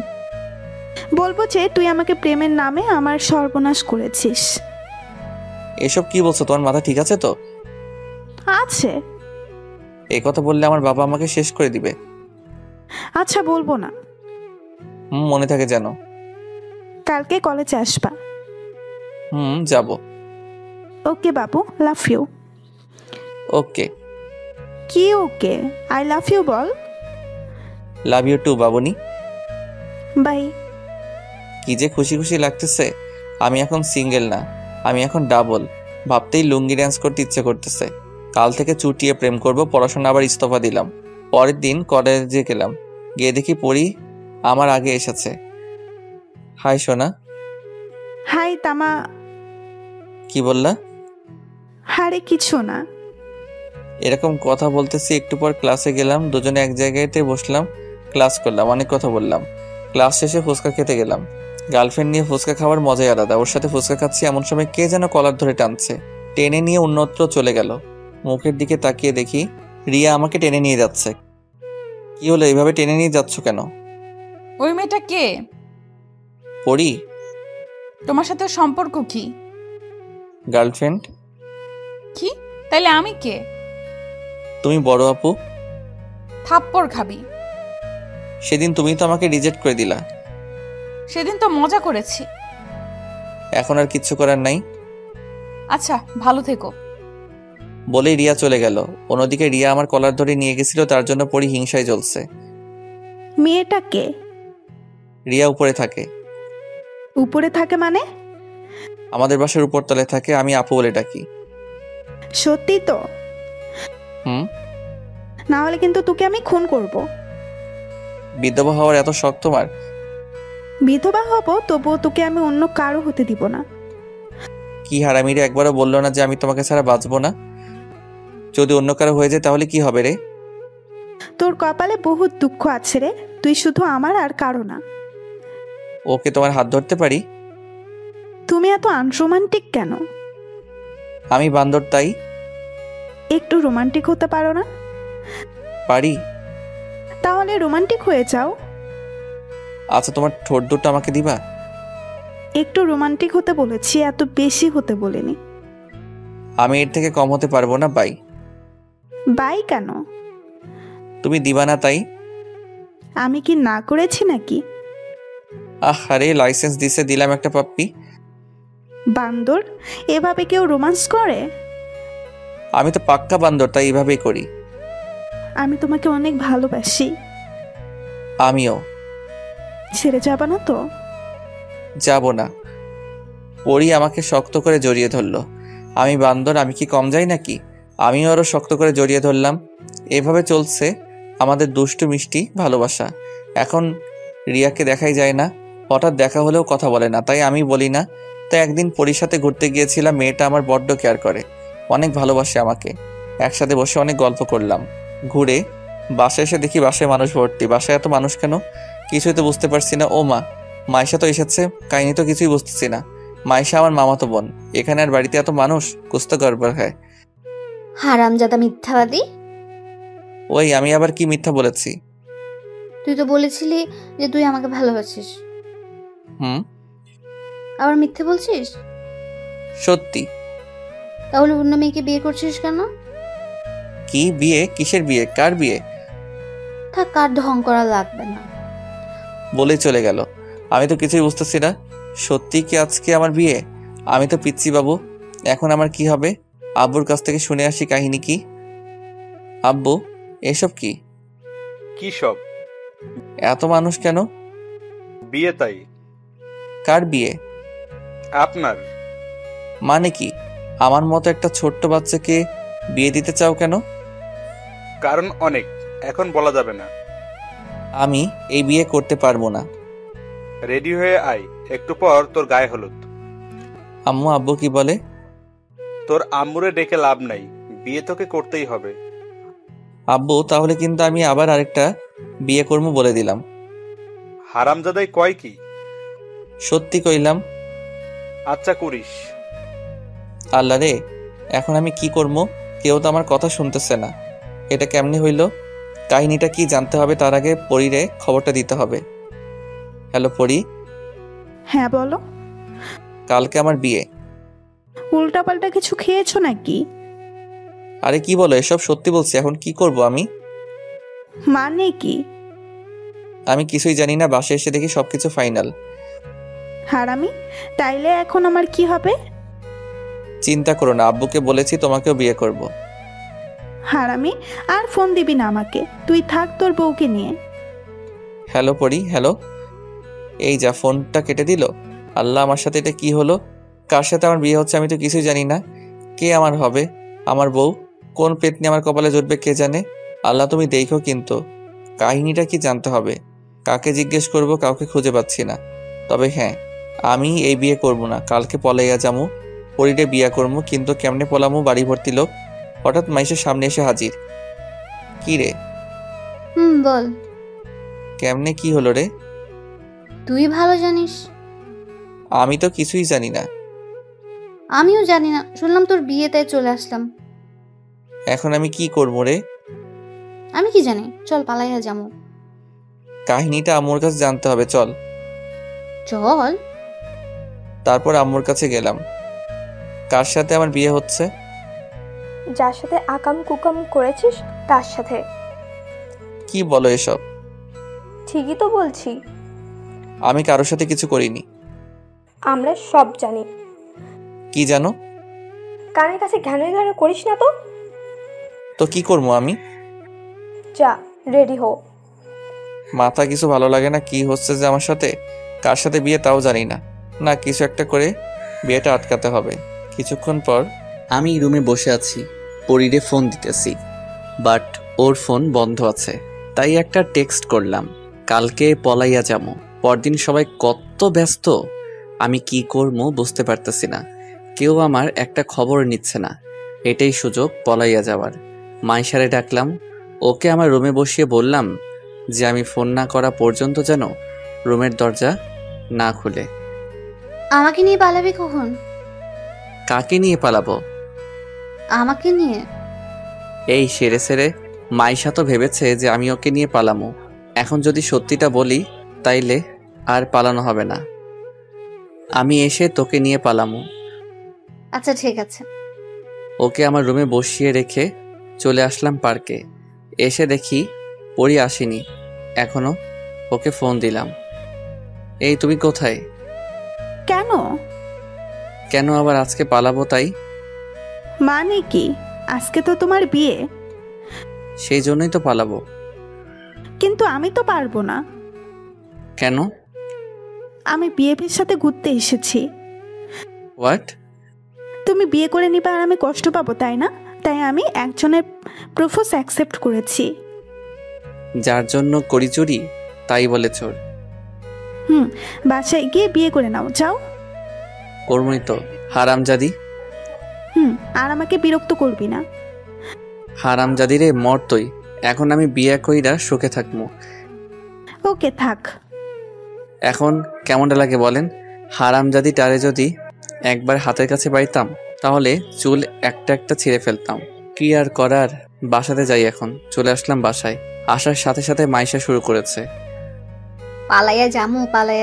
বলবো যে তুই আমাকে প্রেমের নামে আমার সর্বনাশ করেছিস। এসব কি বলছো? তোমার মাথা ঠিক আছে তো? আছে। এই কথা বললে আমার বাবা আমাকে শেষ করে দিবে। আচ্ছা, বলবো না। মনে থাকে যেন। কালকে কলেজে আসবা। যাব। ওকে বাবু, লাভ ইউ। ওকে। কি ওকে? আই লাভ ইউ বল। লাভ ইউ টু বাবুনি। বাই। কি যে খুশি খুশি লাগতেছে। আমি এখন সিঙ্গেল না, আমি এখন ডাবল। ভাবতেই লুঙ্গি ড্যান্স করতে ইচ্ছে করতেছে। কাল থেকে চুটিয়ে প্রেম করব, পড়াশোনা আবার ইস্তফা দিলাম। পরের দিন কলেজে গেলাম, গিয়ে দেখি পড়ি আমার আগে এসেছে। হাই সোনা। হাই তামা। কি বললা? হারে কিছু না। এরকম কথা বলতেছি, একটু পর ক্লাসে গেলাম, দুজনে এক জায়গাতে বসলাম, ক্লাস করলাম, অনেক কথা বললাম। ক্লাস শেষে ফুচকা খেতে গেলাম। গার্লফ্রেন্ড নিয়ে ফুচকা খাওয়ার মজাই আলাদা। ওর সাথে ফুচকা খাচ্ছি, এমন সময় কে যেন কলার ধরে টানছে, টেনে নিয়ে অন্যত্র চলে গেল। মুখের দিকে তাকিয়ে দেখি রিয়া আমাকে টেনে নিয়ে যাচ্ছে। কি হলো, এইভাবে টেনে নিয়ে যাচ্ছ কেন? ওই মেয়েটা কে? পড়ি। তোমার সাথে ওর সম্পর্ক কি? গার্লফ্রেন্ড। কি? তাইলে আমি কে? তুমি বড় আপু। থাপ্পড় খাবি। সেদিন তুমি তো আমাকে রিজেক্ট করে দিলা। সেদিন তো মজা করেছি। এখন আর কিচ্ছু করার নাই। আচ্ছা, ভালো থেকো। বলেই রিয়া চলে গেল। অন্যদিকে রিয়া আমার কলার ধরে নিয়ে গেছিল, তার জন্য পড়ি হিংসায় জ্বলছে। মেয়েটা কে? রিয়া উপরে থাকে। উপরে থাকে মানে? আমাদের বাসার উপরতলায় থাকে, আমি আপু বলে ডাকি। সত্যি তো? না হলে কিন্তু তোকে আমি খুন করব। বিধবা হওয়ার এত শখ তোমার? বিধবা হব, তবুও তোকে আমি অন্য কারো হতে দিব না। কি হারামিরে, একবারও বললো না যে আমি তোমাকে ছাড়া বাঁচবো না? যদি অন্য কারো হয়ে যায় তাহলে কি হবে রে? তোর কপালে বহুত দুঃখ আছে রে, তুই শুধু আমার আর কারো না। ওকে, তোমার হাত ধরতে পারি? তুমি এত আনরোমান্টিক কেন? আমি বান্দর তাই। একটু রোমান্টিক হতে পারো না? পারি। তাহলে রোমান্টিক হয়ে যাও। আচ্ছা, তোমার ঠোঁট দুটো আমাকে দিবা? একটু রোমান্টিক হতে বলেছি, এত বেশি হতে বলিনি। আমি এর থেকে কম হতে পারবো না। বাই। বাই কেন? তুমি দিবা না তাই। আমি কি না করেছি নাকি? আরে লাইসেন্স দিছে, দিলাম একটা পাপ্পি। বান্দর, এভাবে কেউ রোমান্স করে? আমি তো পাক্কা বান্দর, তাই এভাবেই করি। আমি তোমাকে অনেক ভালোবাসি। আমিও। ছেড়ে যাবা না তো? যাব না। পরি আমাকে শক্ত করে জড়িয়ে ধরলো। আমি বান্দর, আমি কি কম যাই নাকি? আমিও আরো শক্ত করে জড়িয়ে ধরলাম। এভাবে চলছে আমাদের দুষ্টু মিষ্টি ভালোবাসা। এখন রিয়াকে দেখাই যায় না, হঠাৎ দেখা হলেও কথা বলে না, তাই আমি বলি না। তাই একদিন পরির সাথে ঘুরতে গিয়েছিলাম। মেয়েটা আমার বড্ড কেয়ার করে, অনেক ভালোবাসে আমাকে। একসাথে বসে অনেক গল্প করলাম। ঘুরে বাসায় এসে দেখি বাসায় মানুষ ভর্তি। বাসায় এত মানুষ কেন? কিছুই তো বুঝতে পারছি না। ও মা, মাইশা তো এসেছে। কাহিনী তো কিছুই বুঝতেছি না। মাইশা আমার মামাতো বোন, এখানে আর বাড়িতে এত মানুষ, কুছ তো গড়বড় হয়। হারামজাদা মিথ্যাবাদী! ওই আমি আবার কি মিথ্যা বলেছি? তুই তো বলেছিলি যে তুই আমাকে ভালোবাসিস, হুম, আবার মিথ্যে বলছিস? সত্যি। তাহলে অন্য মেয়েকে বিয়ে করছিস কেন? কি বিয়ে? কিসের বিয়ে? কার বিয়ে? থাক, কার ঢং করা লাগবে না। বলে চলে গেল। আমি তো কিছুই বুঝতেছি না। সত্যি কি আজকে আমার বিয়ে? আমি তো পিচ্ছি বাবু। এখন আমার কি হবে? আব্বুর কাছ থেকে শুনে আসি কাহিনী কি। আব্বু, এসব কি? কি সব? এত মানুষ কেন? বিয়ে তাই। কার বিয়ে? আপনার। মানে কি? আমার মতো একটা ছোট্ট বাচ্চাকে বিয়ে দিতে চাও কেন? কারণ অনেক, এখন বলা যাবে না। আমি এই বিয়ে করতে পারবো না। রেডি হয়ে আয়, একটু পর তোর গায়ে হলুদ। আম্মু, আব্বু কি বলে? তোর আম্মুরে ডেকে লাভ নাই, বিয়ে তোকে করতেই হবে। আব্বু, তাহলে কিন্তু আমি আবার আরেকটা বিয়ে করবো বলে দিলাম। হারামজাদাই কয় কি? সত্যি কইলাম। আচ্ছা করিস। আল্লাহ রে, এখন আমি কি করবো? কেউ তো আমার কথা শুনতেছে না। এটা কেমনে হইল? কাহিনীটা কি জানতে হবে, তার আগে পরীরে খবরটা দিতে হবে। হ্যালো পরী। হ্যাঁ বলো। কালকে আমার বিয়ে। উল্টাপাল্টা কিছু খেয়েছো নাকি? আরে কি বলো এসব? সত্যি বলছি। এখন কি করব আমি? মানে কি? আমি কিছুই জানি না। বাসায় এসে দেখি সবকিছু ফাইনাল। হারামি, তাইলে এখন আমার কি হবে? চিন্তা করো না, আব্বুকে বলেছি তোমাকেও বিয়ে করব। হারামি, আর ফোন দিবি না আমাকে। তুই থাক তোর বউকে নিয়ে। হ্যালো পরী। হ্যালো। এই যা, ফোনটা কেটে দিল। আল্লাহ, আমার সাথে এটা কি হলো? কার সাথে আমার বিয়ে হচ্ছে আমি তো কিছুই জানি না। কে আমার হবে? আমার বউ? কোন পেতনি আমার কপালে জুটবে কে জানে। আল্লাহ তুমি দেখো, কিন্তু কাহিনীটা কি জানতে হবে। কাকে জিজ্ঞেস করব? কাউকে খুঁজে পাচ্ছি না। তবে হ্যাঁ, আমি এই বিয়ে করব না। কালকে পলাইয়া যামু, পরীরে বিয়ে করবো। কিন্তু কেমনে পলামু? বাড়ি ভর্তি লোক। হঠাৎ মাইশের সামনে এসে হাজির। কি রে? বল। কেমনে কি হলো রে? তুই ভালো জানিস। আমি তো কিছুই জানি না। আমিও জানি না, শুনলাম তোর বিয়ে, তাই চলে আসলাম। এখন আমি কি করবো রে? আমি কি জানি, চল পালাইয়া যাবো। কাহিনীটা আম্মুর কাছে জানতে হবে, চল। চল। তারপর আম্মুর কাছে গেলাম। কার সাথে আমার বিয়ে হচ্ছে? যার সাথে আকাম কুকাম করেছিস তার সাথে। কি বলো এসব? ঠিকই তো বলছি। আমি কারোর সাথে কিছু করিনি। আমরা সব জানি। কি জানো? কানের কাছে ঘ্যানো ঘ্যানো করিস না তো। তো কি করবো আমি? যা, রেডি হো। মাথা কিছু ভালো লাগে না। কি হচ্ছে যে আমার সাথে? কার সাথে বিয়ে তাও জানি না। না, কিছু একটা করে বিয়েটা আটকাতে হবে। কিছুক্ষণ পর আমি রুমে বসে আছি, পরীরে ফোন দিতেছি, বাট ওর ফোন বন্ধ আছে। তাই একটা টেক্সট করলাম, কালকে পলাইয়া যাবো। পরদিন সবাই কত ব্যস্ত, আমি কি করবো বুঝতে পারতেছি না। কেউ আমার একটা খবর নিচ্ছে না। এটাই সুযোগ পলাইয়া যাওয়ার। মাইশারে ডাকলাম, ওকে আমার রুমে বসিয়ে বললাম যে আমি ফোন না করা পর্যন্ত যেন রুমের দরজা না খুলে। আমাকে নিয়ে পালাবি কখন? কাকে নিয়ে পালাবো? আমাকে নিয়ে। এই সেরে সেরে মাইশা তো ভেবেছে যে আমি ওকে নিয়ে পালামো। এখন যদি সত্যিটা বলি তাইলে আর পালানো হবে না। আমি এসে তোকে নিয়ে পালামো। আচ্ছা ঠিক আছে। ওকে আমার রুমে বসিয়ে রেখে চলে আসলাম পার্কে। এসে দেখি পরি আসেনি এখনো। ওকে ফোন দিলাম, এই তুমি কোথায়? কেন? কেন আবার? আজকে পালাবো তাই। মানে কি? আজকে তো তোমার বিয়ে। সেই জন্যই তো পালাবো। কিন্তু আমি তো পারবো না। কেন? আমি বিএফের সাথে ঘুরতে এসেছি। হোয়াট? তুমি বিয়ে করে নিবা আর আমি কষ্ট পাবো, তাই না? তাই আমি একজনের প্রপোজ অ্যাকসেপ্ট করেছি। যার জন্য করি চুরি তাই বলে চোর। বাসায় গিয়ে বিয়ে করে নাও, যাও। করবই তো, হারামজাদি। আর আমাকে বিরক্ত করবি না। হারামজাদি রে, মর তুই। এখন আমি বিয়ে কইরা সুখে থাকবো। ওকে, থাক। এখন কেমনটা লাগে বলেন? হারামজাদি টারে যদি একবার হাতের কাছে পাইতাম তাহলে চুল একটা একটা ছিঁড়ে ফেলতাম। কি আর করার, বাসাতে যাই। এখন চলে আসলাম বাসায়। আসার সাথে সাথে মাইশা শুরু করেছে। পালাইয়া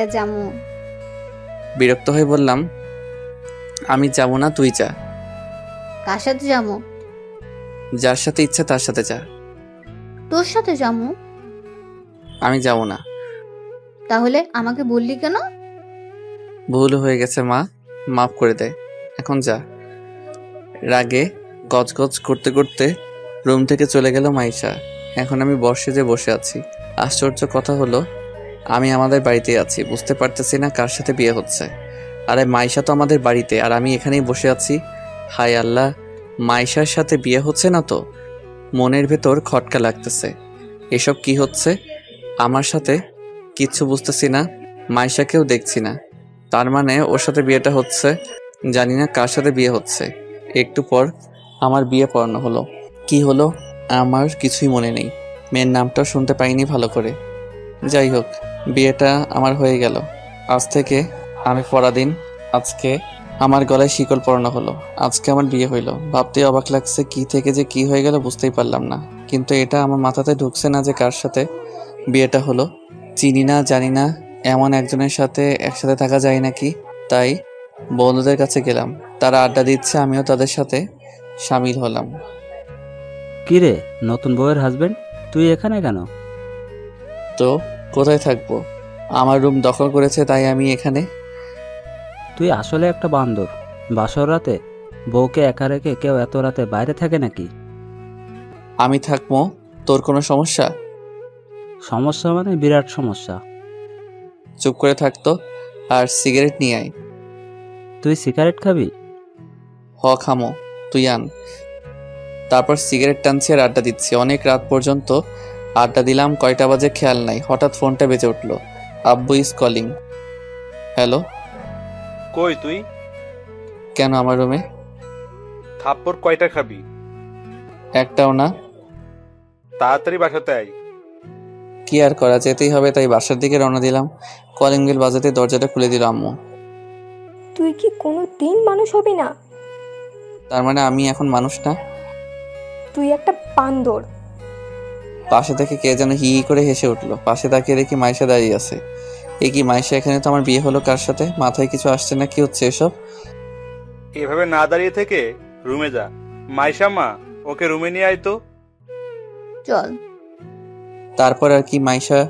জামু। বিরক্ত হয়ে বললাম, আমি যাব না, তুই যা। কার সাথে যামু? যার সাথে ইচ্ছা তার সাথে যা। তোর সাথে যামু? আমি যাব না। তাহলে আমাকে বললি কেন? ভুল হয়ে গেছে মা, মাফ করে দে। এখন যা। রাগে গজগজ করতে করতে রুম থেকে চলে গেল মাইশা। এখন আমি বর্ষে বসে আছি। আশ্চর্য কথা হলো, আমি আমাদের বাড়িতেই আছি, বুঝতে পারতেছি না কার সাথে বিয়ে হচ্ছে। আরে মাইশা তো আমাদের বাড়িতে, আর আমি এখানেই বসে আছি। হায় আল্লাহ, মাইশার সাথে বিয়ে হচ্ছে না তো? মনের ভেতর খটকা লাগতেছে। এসব কি হচ্ছে আমার সাথে? কিচ্ছু বুঝতেছি না। মাইশাকেও দেখছি না, তার মানে ওর সাথে বিয়েটা হচ্ছে। জানি না কার সাথে বিয়ে হচ্ছে। একটু পর আমার বিয়ে পড়ানো হলো। কি হলো আমার কিছুই মনে নেই। মেয়ের নামটাও শুনতে পাইনি ভালো করে। যাই হোক, বিয়েটা আমার হয়ে গেল। আজ থেকে আমি পরাধীন। আজকে আমার গলায় শিকল পরানো হলো। আজকে আমার বিয়ে হইলো। ভাবতেই অবাক লাগছে, কি থেকে যে কি হয়ে গেল বুঝতেই পারলাম না। কিন্তু এটা আমার মাথাতে ঢুকছে না যে কার সাথে বিয়েটা হলো। চিনি না, জানি না, এমন একজনের সাথে একসাথে থাকা যায় নাকি। তাই বন্ধুদের কাছে গেলাম, তারা আড্ডা দিচ্ছে, আমিও তাদের সাথে সামিল হলাম। কিরে, নতুন বউয়ের হাজবেন্ড, তুই এখানে কেন? তো কোথায় থাকবো? আমার রুম দখল করেছে, তাই আমি এখানে। তুই আসলে একটা বান্দর। বাসর রাতে বউকে একা রেখে কেউ এত রাতে বাইরে থাকে নাকি? আমি থাকবো, তোর কোনো সমস্যা? সমস্যা মানে বিরাট সমস্যা। চুপ করে থাকতো আর সিগারেট নিয়ে আয়। তুই সিগারেট খাবি? খামো, তুই আন। তারপর সিগারেট টানছি আর আড্ডা দিচ্ছি। অনেক রাত পর্যন্ত আড্ডা দিলাম। কয়টা বাজে খেয়াল নাই। হঠাৎ ফোনটা বেজে উঠলো। আব্বু ইজ কলিং। হ্যালো। কই তুই? কেন আমার রুমে? থাপ্পড় কয়টা খাবি? একটাও না। তাড়াতাড়ি বাসাতে আয়। কি আর করা, যেতেই হবে, তাই বাসার দিকে রওনা দিলাম। কলিং বেল বাজাতে দরজাটা খুলে দিল আম্মু। তুই কি কোনো দিন মানুষ হবি না? তার মানে আমি এখন মানুষ না? তুই একটা বান্দর। পাশে থেকে কে যেন হি হি করে হেসে উঠলো। পাশে তাকিয়ে দেখি মাইশা দাঁড়িয়ে আছে। এ কি মাইশা, এখানে তো আমার বিয়ে হলো কার সাথে? মাথায় কিছু আসছে না, কি হচ্ছে এসব? এভাবে না দাঁড়িয়ে থেকে রুমে যা। মাইশা মা, ওকে রুমে নিয়ে আয় তো। চল। তারপর আর কি, মাইশা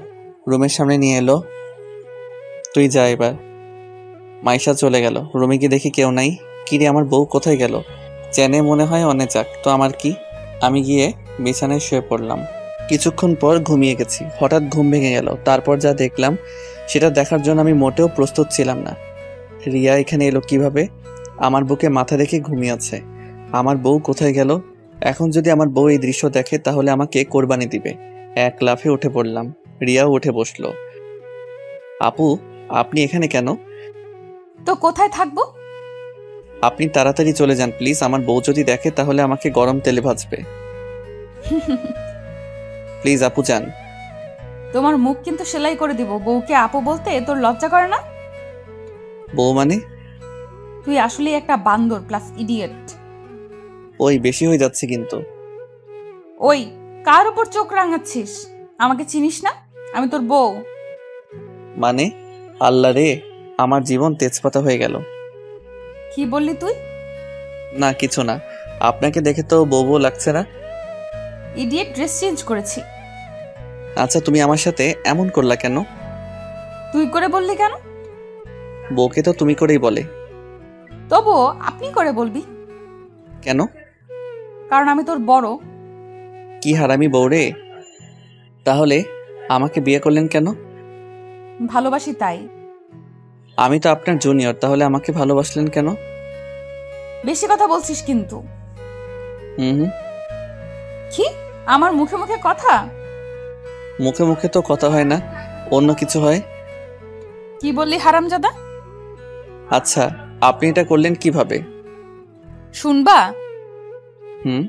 রুমের সামনে নিয়ে এলো। তুই যা এবার। মাইশা চলে গেল। রুমে গিয়ে দেখি কেউ নাই। কিরে, আমার বউ কোথায় গেল? চেনে মনে হয়, অনে যাক তো, আমার কি। আমি গিয়ে বিছানায় শুয়ে পড়লাম। কিছুক্ষণ পর ঘুমিয়ে গেছি। হঠাৎ ঘুম ভেঙে গেল। তারপর যা দেখলাম সেটা দেখার জন্য আমি মোটেও প্রস্তুত ছিলাম না। রিয়া এখানে এলো কিভাবে? আমার বুকে মাথা রেখে ঘুমিয়ে আছে। আমার বউ কোথায় গেল? এখন যদি আমার বউ এই দৃশ্য দেখে তাহলে আমাকে কোরবানি দিবে। এক লাফে উঠে পড়লাম। রিয়াও উঠে বসলো। আপু, আপনি এখানে কেন? তো কোথায় থাকবো? আপনি তাড়াতাড়ি চলে যান প্লিজ। আমার বউ যদি দেখে তাহলে আমাকে গরম তেলে ভাজবে। প্লিজ আপু যান। তোমার মুখ কিন্তু সেলাই করে দিব। বউকে আপু বলতে তোর লজ্জা করে না? বউ মানে? তুই আসলেই একটা বান্দর প্লাস ইডিয়েট। ওই বেশি হয়ে যাচ্ছে কিন্তু। ওই, কার উপর চোখ রাঙাচ্ছিস? আমাকে চিনিস না? আমি তোর বউ। মানে? আল্লাহ রে, আমার জীবন তেজপাতা হয়ে গেল। কি বললি তুই? না কিছু না। আপনাকে দেখে তো বউ বউ লাগছে না। ইডিয়েট, ড্রেস চেঞ্জ করেছি। আচ্ছা, তুমি আমার সাথে এমন করলা কেন? তুই করে বললি কেন? বউকে তো তুমি করেই বলে। তবুও আপনি করে বলবি কেন? কারণ আমি তোর বড়। কি হারামি বউ রে। তাহলে আমাকে বিয়ে করলেন কেন? ভালোবাসি তাই। আমি তো আপনার জুনিয়র, তাহলে আমাকে ভালোবাসলেন কেন? বেশি কথা বলছিস কিন্তু। হুম। কি আমার মুখে মুখে কথা? মুখে মুখে তো কথা হয় না, অন্য কিছু হয়। কি বললি হারামজাদা? আচ্ছা, আপনি এটা করলেন কিভাবে? শুনবা? হুম।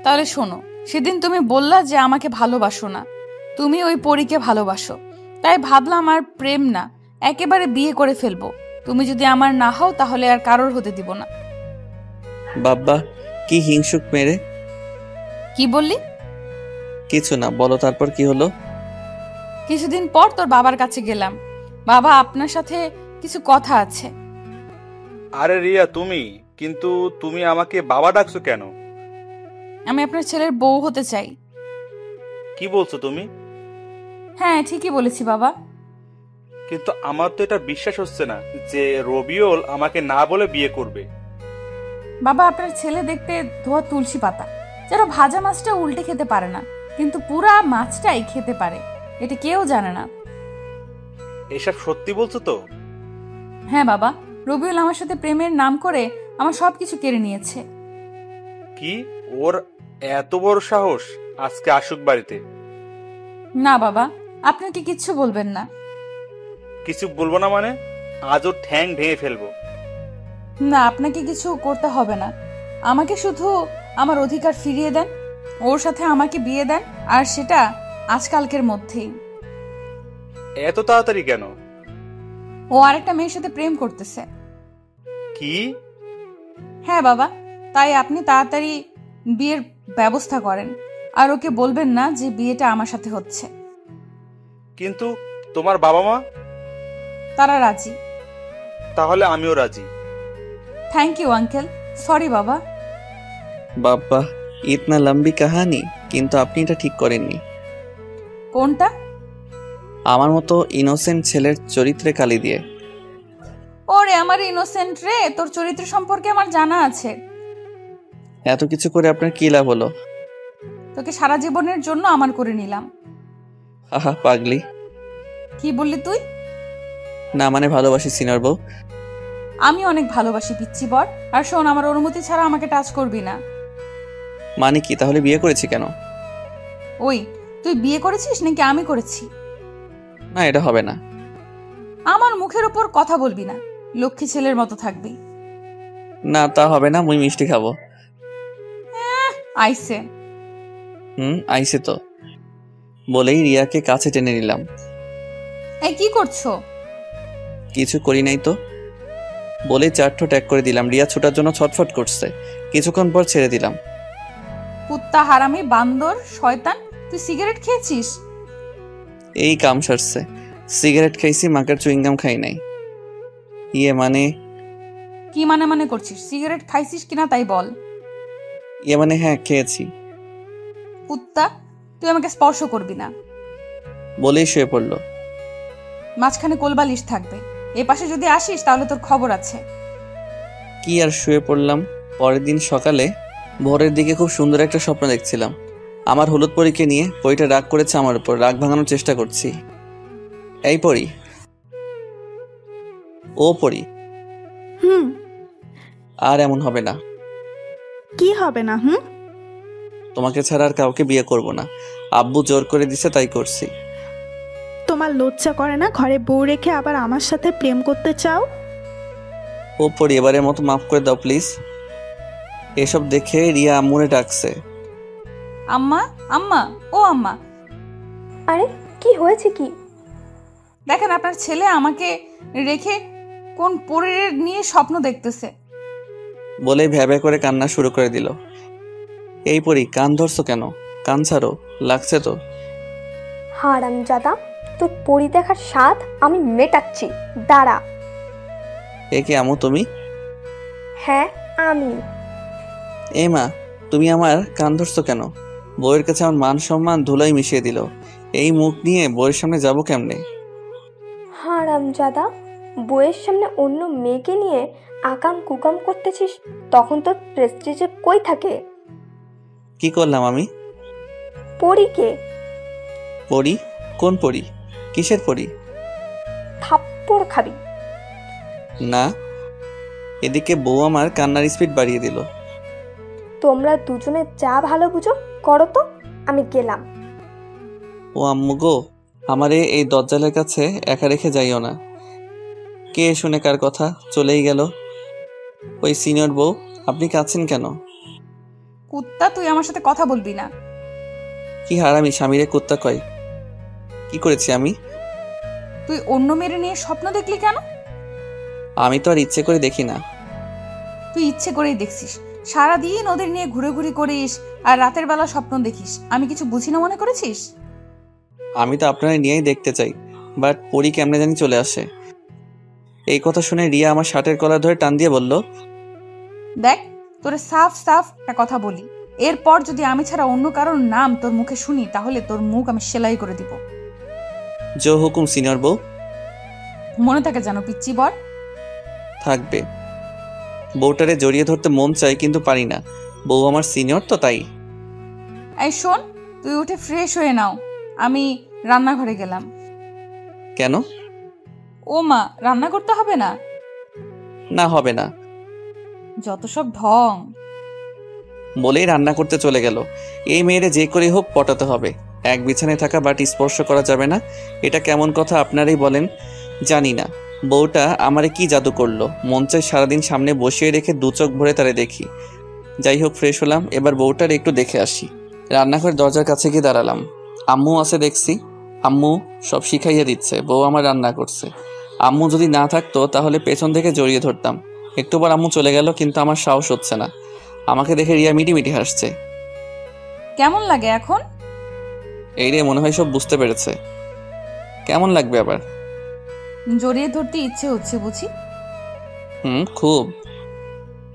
তাহলে শোনো, সেদিন তুমি বললা যে আমাকে ভালোবাসো না, তুমি ওই পরীকে ভালোবাসো। তাই ভাবলাম আর প্রেম না, একেবারে বিয়ে করে ফেলবো। তুমি যদি আমার না হও তাহলে আর কারোর হতে দিব না। বাবা, কি হিংসুক মেরে। কি বললি? কিছু না, বলো তারপর কি হলো? কিছুদিন পর তোর বাবার কাছে গেলাম। বাবা, আপনার সাথে কিছু কথা আছে। আরে রিয়া, কিন্তু তুমি আমাকে বাবা ডাকছো কেন? আমি আপনার ছেলের বউ হতে চাই। কি বলছো তুমি? হ্যাঁ, ঠিকই বলেছি বাবা। কিন্তু আমার তো এটা বিশ্বাস হচ্ছে না যে রবিউল আমাকে না বলে বিয়ে করবে। বাবা, আপনার ছেলে দেখতে ধোয়া তুলসী পাতা, যেন ভাজা মাছটা উল্টে খেতে পারে না, কিন্তু পুরা মাছটাই খেতে পারে, এটা কেউ জানে না। এসব সত্যি বলছো তো? হ্যাঁ বাবা, রবিউল আমার সাথে প্রেমের নাম করে আমার সবকিছু কেড়ে নিয়েছে। কি, ওর এত বড় সাহস? আজকে আসুক বাড়িতে। না বাবা, আপনাকে কিচ্ছু বলবেন না। কিছু বলবো না মানে? আজ ওর ঠ্যাং ভেঙে ফেলবো। না, আপনাকে কিছু করতে হবে না, আমাকে শুধু আমার অধিকার ফিরিয়ে দেন, ওর সাথে আমাকে বিয়ে দেন, আর সেটা আজকালকের মধ্যেই। এত তাড়াতাড়ি কেন? ও আরেকটা মেয়ের সাথে প্রেম করতেছে। কি? হ্যাঁ বাবা, তাই আপনি তাড়াতাড়ি বিয়ের ব্যবস্থা করেন, আর ওকে বলবেন না যে বিয়েটা আমার সাথে হচ্ছে। কিন্তু তোমার বাবা মা? তারা রাজি। তাহলে আমিও রাজি। Thank you uncle. সরি বাবা। বাবা, ইতনা লম্বি কাহানি, কিন্তু আপনি এটা ঠিক করেননি। কোনটা? আমার মতো ইনোসেন্ট ছেলের চরিত্রে কালি দিয়ে। ওরে আমার ইনোসেন্ট রে, তোর চরিত্র সম্পর্কে আমার জানা আছে। এত কিছু করে আপনার কি লাভ হলো? তোকে সারা জীবনের জন্য আমার করে নিলাম। আহা পাগলি। কি বললি তুই? না মানে ভালোবাসি সিনিয়র বউ। আমি অনেক ভালোবাসি পিচ্চি বর। আর শোন, আমার অনুমতি ছাড়া আমাকে টাচ করবি না। মানে কি, তাহলে বিয়ে করেছি কেন? ওই, তুই বিয়ে করেছিস নাকি আমি করেছি? না, এটা হবে না। আমার মুখের উপর কথা বলবি না, লক্ষ্মী ছেলের মতো থাকবি। না তা হবে না, মুই মিষ্টি খাবো। আইসে। আইসে তো বলেই রিয়াকে কাছে টেনে নিলাম। এই কি করছো? কিছু করি নাই তো, বলে চারঠো ট্যাগ করে দিলাম। রিয়া ছোটার জন্য ছটফট করছে, কিছুক্ষণ পর ছেড়ে দিলাম। কুত্তা, হারামি, বান্দর, শয়তান, তুই সিগারেট খেয়েছিস? এই কাম সারছে। সিগারেট খাইছি, মাকার চুইংগাম খাই নাই। ইয়ে মানে? কি মানে মানে করছিস? সিগারেট খাইছিস কিনা তাই বল। ইয়ে মানে হ্যাঁ, খেয়েছি। কুত্তা, তুই আমাকে স্পর্শ করবি না। বলেই শুয়ে পড়লো। মাঝখানে কোলবালিশ থাকবে, এ পাশে যদি আসিস তাহলে তোর খবর আছে। কি আর শুয়ে পড়লাম। পরের দিন সকালে ভোরের দিকে খুব সুন্দর একটা স্বপ্ন দেখছিলাম। আমার হলুদ পরীকে নিয়ে। পরীটা রাগ করেছে আমার উপর, রাগ ভাঙানোর চেষ্টা করছি। এই পরী, ও পরী, আর এমন হবে না। কি হবে না? তোমাকে ছাড়া আর কাউকে বিয়ে করব না। আব্বু জোর করে দিছে, তাই করছি। তোমার লজ্জা করে না ঘরে বউ রেখে আবার আমার সাথে প্রেম করতে চাও? ও পরী, এবারের মতো মাফ করে দাও প্লিজ। এসব দেখে রিয়া আম্মুরে ডাকছে। আম্মা, আম্মা, ও আম্মা। আরে কি হয়েছে কি? দেখেন আপনার ছেলে আমাকে রেখে কোন পরীর নিয়ে স্বপ্ন দেখতেছে। বলেই ভ্যাবে করে কান্না শুরু করে দিল। এই পরী, কান ধরছো কেন? কান ছাড়ো, লাগছে তো। হারামজাদা, তোর পরি দেখার স্বাদ আমি মেটাচ্ছি, দাঁড়া। এ কে আম্মু, তুমি? হ্যাঁ আমি। এ মা, তুমি আমার কান ধরছো কেন? বউয়ের কাছে আমার মান সম্মান ধুলাই মিশিয়ে দিল। এই মুখ নিয়ে বউয়ের সামনে যাবো কেমনে? হারামজাদা, বউয়ের সামনে অন্য মেয়েকে নিয়ে আকাম কুকাম করতেছিস, তখন তোর প্রেস্টিজে কই থাকে? কি করলাম আমি? পরীকে। পরী? কোন পরী? কিসের পরী? থাপ্পড় খাবি, না। এদিকে বউ আমার কান্নার স্পিড বাড়িয়ে দিল। তোমরা দুজনে যা ভালো বুঝো করো তো, আমি গেলাম। ও আম্মু গো, আমারে এই দজ্জালের কাছে একা রেখে যাইও না। কে শুনে কার কথা চলেই গেল। ওই সিনিয়র বউ, আপনি কাঁদছেন কেন? কুত্তা, তুই আমার সাথে কথা বলবি না। কি হারামি স্বামীরে কুত্তা কয়? কি করেছি আমি? তুই অন্য মেয়ের নিয়ে স্বপ্ন দেখলি কেন? আমি তো আর ইচ্ছে করে দেখি না। তুই ইচ্ছে করেই দেখছিস। সারাদিন ওদের নিয়ে ঘুরে ঘুরে করিস আর রাতের বেলা স্বপ্ন দেখিস। আমি কিছু বুঝি না মনে করেছিস? আমি তো আপনারা নিয়েই দেখতে চাই, বাট পরি কেমনে জানি চলে আসে। এই কথা শুনে রিয়া আমার শার্টের কলার ধরে টান দিয়ে বলল, দেখ, তোরে সাফ সাফ একটা কথা বলি, এরপর যদি আমি ছাড়া অন্য কারোর নাম তোর মুখে শুনি তাহলে তোর মুখ আমি সেলাই করে দিব। জো হুকুম সিনিয়র বউ। মনে থাকে জানো পিচ্চি বর। থাকবে। বউটারে জড়িয়ে ধরতে মন চাই কিন্তু পারি না। বউ আমার সিনিয়র তো তাই। এই শোন, তুই উঠে ফ্রেশ হয়ে নাও, আমি রান্নাঘরে গেলাম। কেন? ও মা, রান্না করতে হবে না? না, হবে না। যত সব ঢং। বলেই রান্না করতে চলে গেল। এই মেয়েরে যে করে হোক পটাতে হবে। এক বিছানায় থাকা বাট স্পর্শ করা যাবে না, এটা কেমন কথা আপনারাই বলেন। জানি না বউটা আমারে কি জাদু করলো, মন চাই সারাদিন সামনে বসিয়ে রেখে দু চোখ ভরে তারে দেখি। যাই হোক, ফ্রেশ হলাম, এবার বউটার একটু দেখে আসি। রান্নাঘরের দরজার কাছে গিয়ে দাঁড়ালাম। আম্মু আছে দেখছি। আম্মু সব শিখাইয়া দিচ্ছে, বউ আমার রান্না করছে। আম্মু যদি না থাকতো তাহলে পেছন থেকে জড়িয়ে ধরতাম। একটুবার আম্মু চলে গেল, কিন্তু আমার সাহস হচ্ছে না। আমাকে দেখে রিয়া মিটিমিটি হাসছে। কেমন লাগে এখন? এই রে, মনে হয় সব বুঝতে পেরেছে। কেমন লাগবে আবার? জড়িয়ে ধরতে ইচ্ছে হচ্ছে বুঝি। খুব।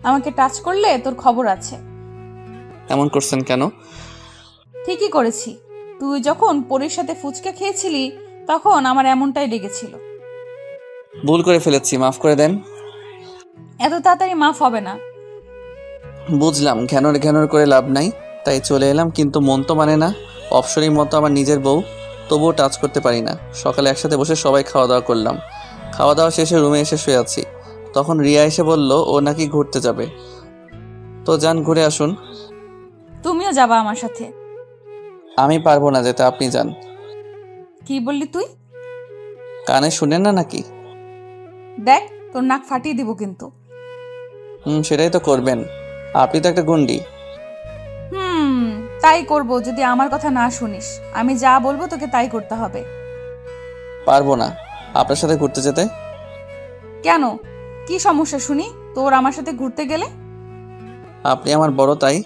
আমাকে টাচ করলে তোর খবর আছে। এমন করছেন কেন? ঠিকই করেছি। তুই যখন পরীর সাথে ফুচকা খেয়েছিলি তখন আমার এমনটাই লেগেছিল। ভুল করে ফেলেছি, মাফ করে দেন। এত তাড়াতাড়ি মাফ হবে না। বুঝলাম, ঘ্যানর ঘ্যানর করে লাভ নাই, তাই চলে এলাম। কিন্তু মন তো মানে না। অপসরীর মতো আমার নিজের বউ, তবুও টাচ করতে পারি না। সকালে একসাথে বসে সবাই খাওয়া দাওয়া করলাম। খাওয়া দাওয়া শেষে রুমে এসে শুয়ে আছি। তখন রিয়া এসে বলল ও নাকি ঘুরতে যাবে। তো যান, ঘুরে আসুন। তুমিও যাবা আমার সাথে? আমি পারবো না যেতে, আপনি যান। কি বললি তুই? কানে শুনেন না নাকি? দেখ, তোর নাক ফাটিয়ে দিব কিন্তু। সেটাই তো করবেন, আপনি তো একটা গুন্ডি। তাই করব যদি আমার কথা না শুনিস। আমি যা বলবো তোকে তাই করতে হবে। পারবো না আপনার সাথে ঘুরতে যেতে। কেন? কি সমস্যা শুনি তোর আমার সাথে ঘুরতে গেলে? আপনি আমার বড় তাই।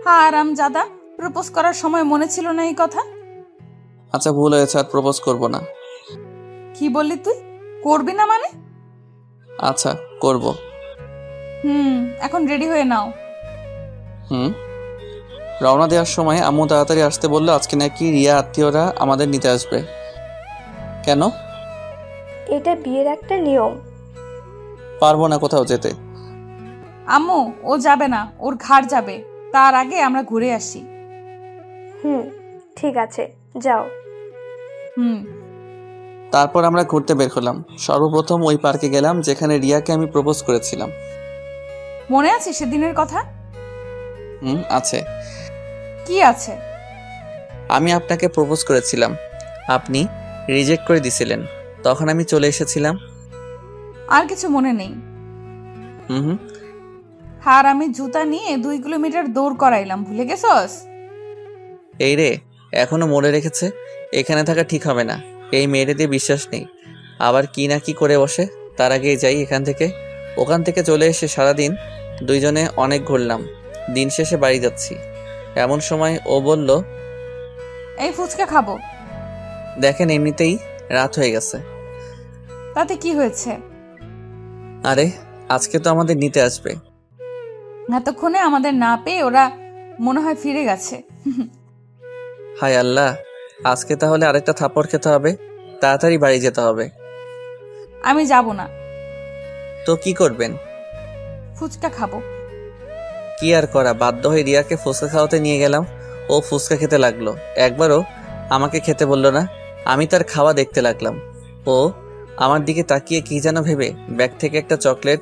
হ্যাঁ আরামজাদা, প্রপোজ করার সময় মনে ছিল না এই কথা? আচ্ছা, ভুল হয়েছে, আর প্রপোজ করব না। কি বললি তুই? করবি না মানে? আচ্ছা, করব। এখন রেডি হয়ে নাও। রওনা দেওয়ার সময় আম্মু তাড়াতাড়ি আসতে বললো। আজকে নাকি রিয়া আত্মীয়রা আমাদের নিতে আসবে। কেন? এটা বিয়ের একটা নিয়ম। পারবো না কোথাও যেতে। আম্মু, ও যাবে না, ওর ঘাড় যাবে। তার আগে আমরা ঘুরে আসি। ঠিক আছে, যাও। তারপর আমরা ঘুরতে বের হলাম। সর্বপ্রথম ওই পার্কে গেলাম যেখানে রিয়াকে আমি প্রপোজ করেছিলাম। মনে আছে সেদিনের কথা? আছে। কি আছে? আমি আপনাকে প্রপোজ করেছিলাম, আপনি রিজেক্ট করে দিছিলেন। তখন আমি চলে এসেছিলাম। আর কিছু মনে নেই? আর আমি জুতা নিয়ে 2 কিলোমিটার দৌড় করাইলাম, ভুলে গেছস? এই রে, এখনো মনে রেখেছে। এখানে থাকা ঠিক হবে না, এই মেয়েরে দিয়ে বিশ্বাস নেই। আবার কি না কি করে বসে। তার আগে যাই এখান থেকে। ওখান থেকে চলে এসে সারাদিন দুইজনে অনেক ঘুরলাম। দিন শেষে বাড়ি যাচ্ছি। এমন সময় ও বলল, এই ফুচকা খাবো। দেখেন এমনিতেই রাত হয়ে গেছে। তাতে কি হয়েছে? আরে আজকে তো আমাদের নিতে আসবে। এতক্ষণে আমাদের না পেয়ে ওরা মনে হয় ফিরে গেছে। হায় আল্লাহ, আজকে তাহলে আরেকটা থাপ্পড় খেতে হবে। তাড়াতাড়ি বাড়ি যেতে হবে। আমি যাব না। তো কি করবেন? ফুচকা খাবো। কি আর করা, বাধ্য হয়ে রিয়াকে ফুচকা খাওয়াতে নিয়ে গেলাম। ও ফুচকা খেতে লাগলো, একবারও আমাকে খেতে বললো না। আমি তার খাওয়া দেখতে লাগলাম। ও আমার দিকে তাকিয়ে কি যেন ভেবে ব্যাগ থেকে একটা চকলেট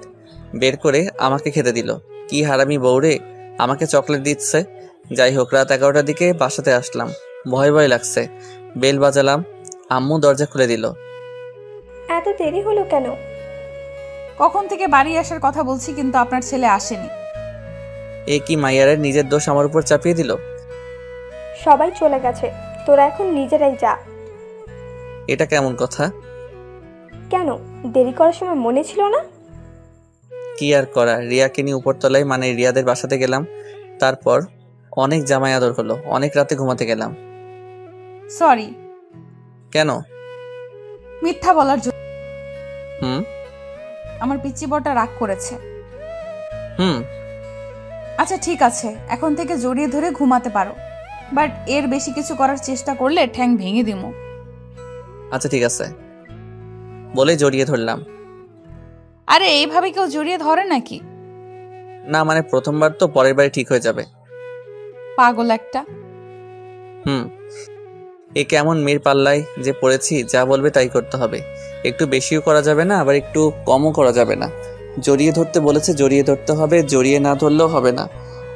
বের করে আমাকে খেতে দিল। কি হারামি বউরে, আমাকে চকলেট দিচ্ছে। যাই হোক, রাত 11টার দিকে বাসাতে আসলাম। ভয় ভয় লাগছে। বেল বাজালাম, আম্মু দরজা খুলে দিল। এত দেরি হলো কেন? কখন থেকে বাড়ি আসার কথা বলছি, কিন্তু আপনার ছেলে আসেনি। এ কি মাইয়ারের নিজের দোষ আমার উপর চাপিয়ে দিল? সবাই চলে গেছে, তোরা এখন নিজেরাই যা। এটা কেমন কথা? কেন, দেরি করার সময় মনে ছিল না? কি আর করা, রিয়াকে নিয়ে উপরতলায় মানে রিয়াদের বাসাতে গেলাম। তারপর অনেক জামাই আদর হলো, অনেক রাতে ঘুমাতে গেলাম। সরি। কেন? মিথ্যা বলার জন্য। হুম আমার পিচ্চি বড়টা রাগ করেছে। হুম আচ্ছা ঠিক আছে, এখন থেকে জড়িয়ে ধরে ঘুমাতে পারো, বাট এর বেশি কিছু করার চেষ্টা করলে ঠ্যাং ভেঙে দিমু। আচ্ছা ঠিক আছে বলে জড়িয়ে ধরলাম। আরে এইভাবে কেউ জড়িয়ে ধরে নাকি? না মানে প্রথমবার তো, পরের বারে ঠিক হয়ে যাবে। পাগল একটা। এ কেমন মেয়ের পাল্লায় যে পড়েছি, যা বলবে তাই করতে হবে। একটু বেশিও করা যাবে না, আবার একটু কমও করা যাবে না। জড়িয়ে ধরতে বলেছে, জড়িয়ে ধরতে হবে, জড়িয়ে না ধরলেও হবে না,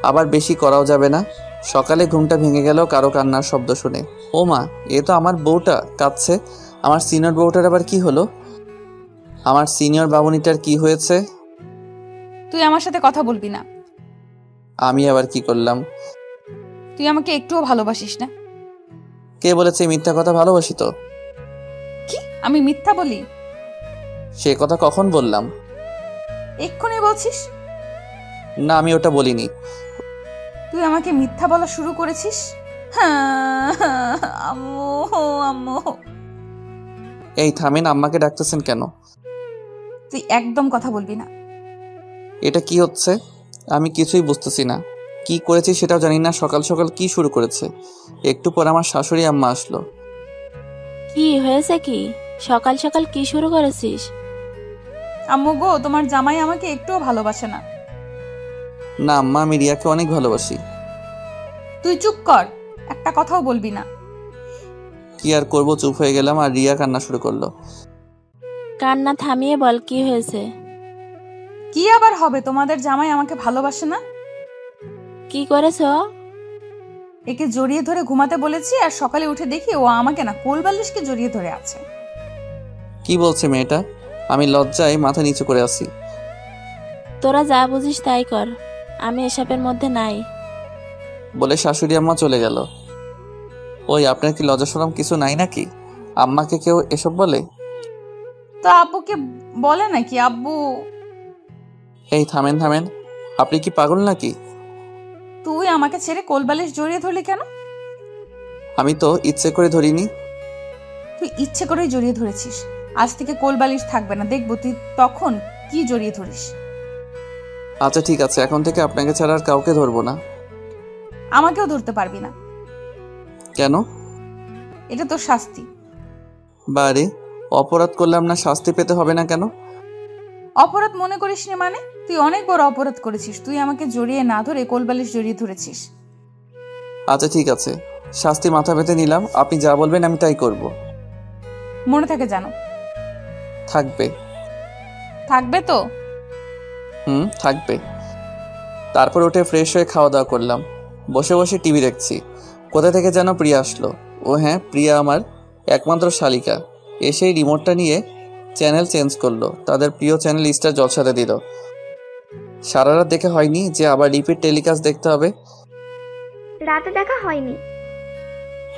আবার বেশি করাও যাবে না। সকালে ঘুমটা ভেঙে গেল কারো কান্নার শব্দ শুনে। ও মা, এ তো আমার বউটা কাঁদছে। আমার সিনিয়র বউটার আবার কি হলো? আমার সিনিয়র বাবুনিটার কি হয়েছে? তুই আমার সাথে কথা বলবি না। আমি আবার কি করলাম? তুই আমাকে একটুও ভালোবাসিস না। কে বলেছে মিথ্যা কথা? ভালোবাসি তো। কি আমি মিথ্যা বলি? সে কথা কখন বললাম? এক্ষুনি বলছিস। না আমি ওটা বলিনি। তুই আমাকে মিথ্যা বলা শুরু করেছিস। আম্মু আম্মু। এই থামেন, আম্মাকে ডাকতেছেন কেন? তুই একদম কথা বলবি না। এটা কি হচ্ছে? আমি কিছুই বুঝতেছি না। কি করেছি সেটাও জানি না। সকাল সকাল কি শুরু করেছে? একটু পর আমার শাশুড়ি আম্মা আসলো। কি হয়েছে? কি সকাল সকাল কি শুরু করেছিস? আম্মু গো, তোমার জামাই আমাকে একটুও ভালোবাসে না। না আম্মা, আমি রিয়াকে অনেক ভালোবাসি। তুই চুপ কর, একটা কথাও বলবি না। কি আর করবো, চুপ হয়ে গেলাম। আর রিয়া কান্না শুরু করলো। কান্না থামিয়ে বল, কি হয়েছে? কি আবার হবে? তোমাদের জামাই আমাকে ভালোবাসে না। কি করেছ? একে জড়িয়ে ধরে ঘুমাতে বলেছি, আর সকালে উঠে দেখি ও আমাকে না কোলবালিশকে জড়িয়ে ধরে আছে। কি বলছে মেয়েটা? আমি লজ্জায় মাথা নিচু করে আছি। তোরা যা বুঝিস তাই কর, আমি এসবের মধ্যে নাই। বলে শাশুড়ি আম্মা চলে গেল। ওই আপনার কি লজ্জা শরম কিছু নাই নাকি? আম্মাকে কেউ এসব বলে? তো আব্বুকে বলে নাকি? আব্বু। এই থামেন থামেন, আপনি কি পাগল নাকি? তুই আমাকে ছেড়ে কোলবালিশ জড়িয়ে ধরলি কেন? আমি তো ইচ্ছে করে ধরিনি। তুই ইচ্ছে করেই জড়িয়ে ধরেছিস। আজ থেকে কোলবালিশ থাকবে না, দেখবো তুই তখন কি জড়িয়ে ধরিস। আচ্ছা ঠিক আছে, এখন থেকে আপনাকে ছাড়া আর কাউকে ধরবো না। আমাকেও ধরতে পারবি না। কেন? এটা তো শাস্তি। বারে, অপরাধ করলাম না, শাস্তি পেতে হবে না কেন? অপরাধ মনে করিস নি মানে? তুই অনেক বড় অপরাধ করেছিস। তুই আমাকে জড়িয়ে না ধরে কোলবালিশ জড়িয়ে ধরেছিস। আচ্ছা ঠিক আছে, শাস্তি মাথা পেতে নিলাম। আপনি যা বলবেন আমি তাই করব। মনে থাকে জানো? থাকবে। থাকবে তো? থাকবে। তারপর উঠে ফ্রেশ হয়ে খাওয়া দাওয়া করলাম। বসে বসে টিভি দেখছি। কোথা থেকে যেন প্রিয়া আসলো। ও হ্যাঁ, প্রিয়া আমার একমাত্র শালিকা। এসেই রিমোটটা নিয়ে চ্যানেল চেঞ্জ করলো। তাদের প্রিয় চ্যানেল স্টার জলসাতে দিল। সারা রাত দেখে হয়নি যে আবার রিপিট টেলিকাস্ট দেখতে হবে। রাতে দেখা হয়নি।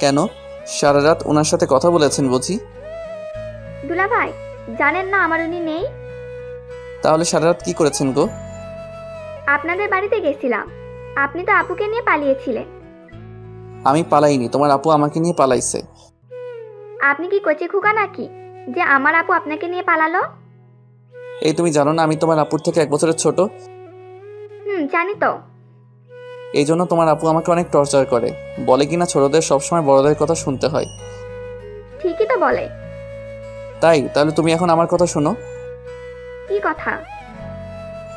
কেন? সারা রাত ওনার সাথে কথা বলেছেন বুঝি? দুলা ভাই, জানেন না আমার উনি নেই? তাহলে সারা রাত কি করেছেন গো? আপনাদের বাড়িতে গেছিলাম। আপনি তো আপুকে নিয়ে পালিয়েছিলেন। আমি পালাইনি, তোমার আপু আমাকে নিয়ে পালাইছে। আপনি কি কচি খোকা নাকি যে আমার আপু আপনাকে নিয়ে পালালো? এই তুমি জানো না আমি তোমার আপুর থেকে 1 বছরের ছোট? জানি তো। এই জন্য তোমার আপু আমাকে অনেক টর্চার করে। বলে কিনা ছোটদের সবসময় বড়দের কথা শুনতে হয়। ঠিকই তো বলে। তাই? তাহলে তুমি এখন আমার কথা শোনো। কি কথা?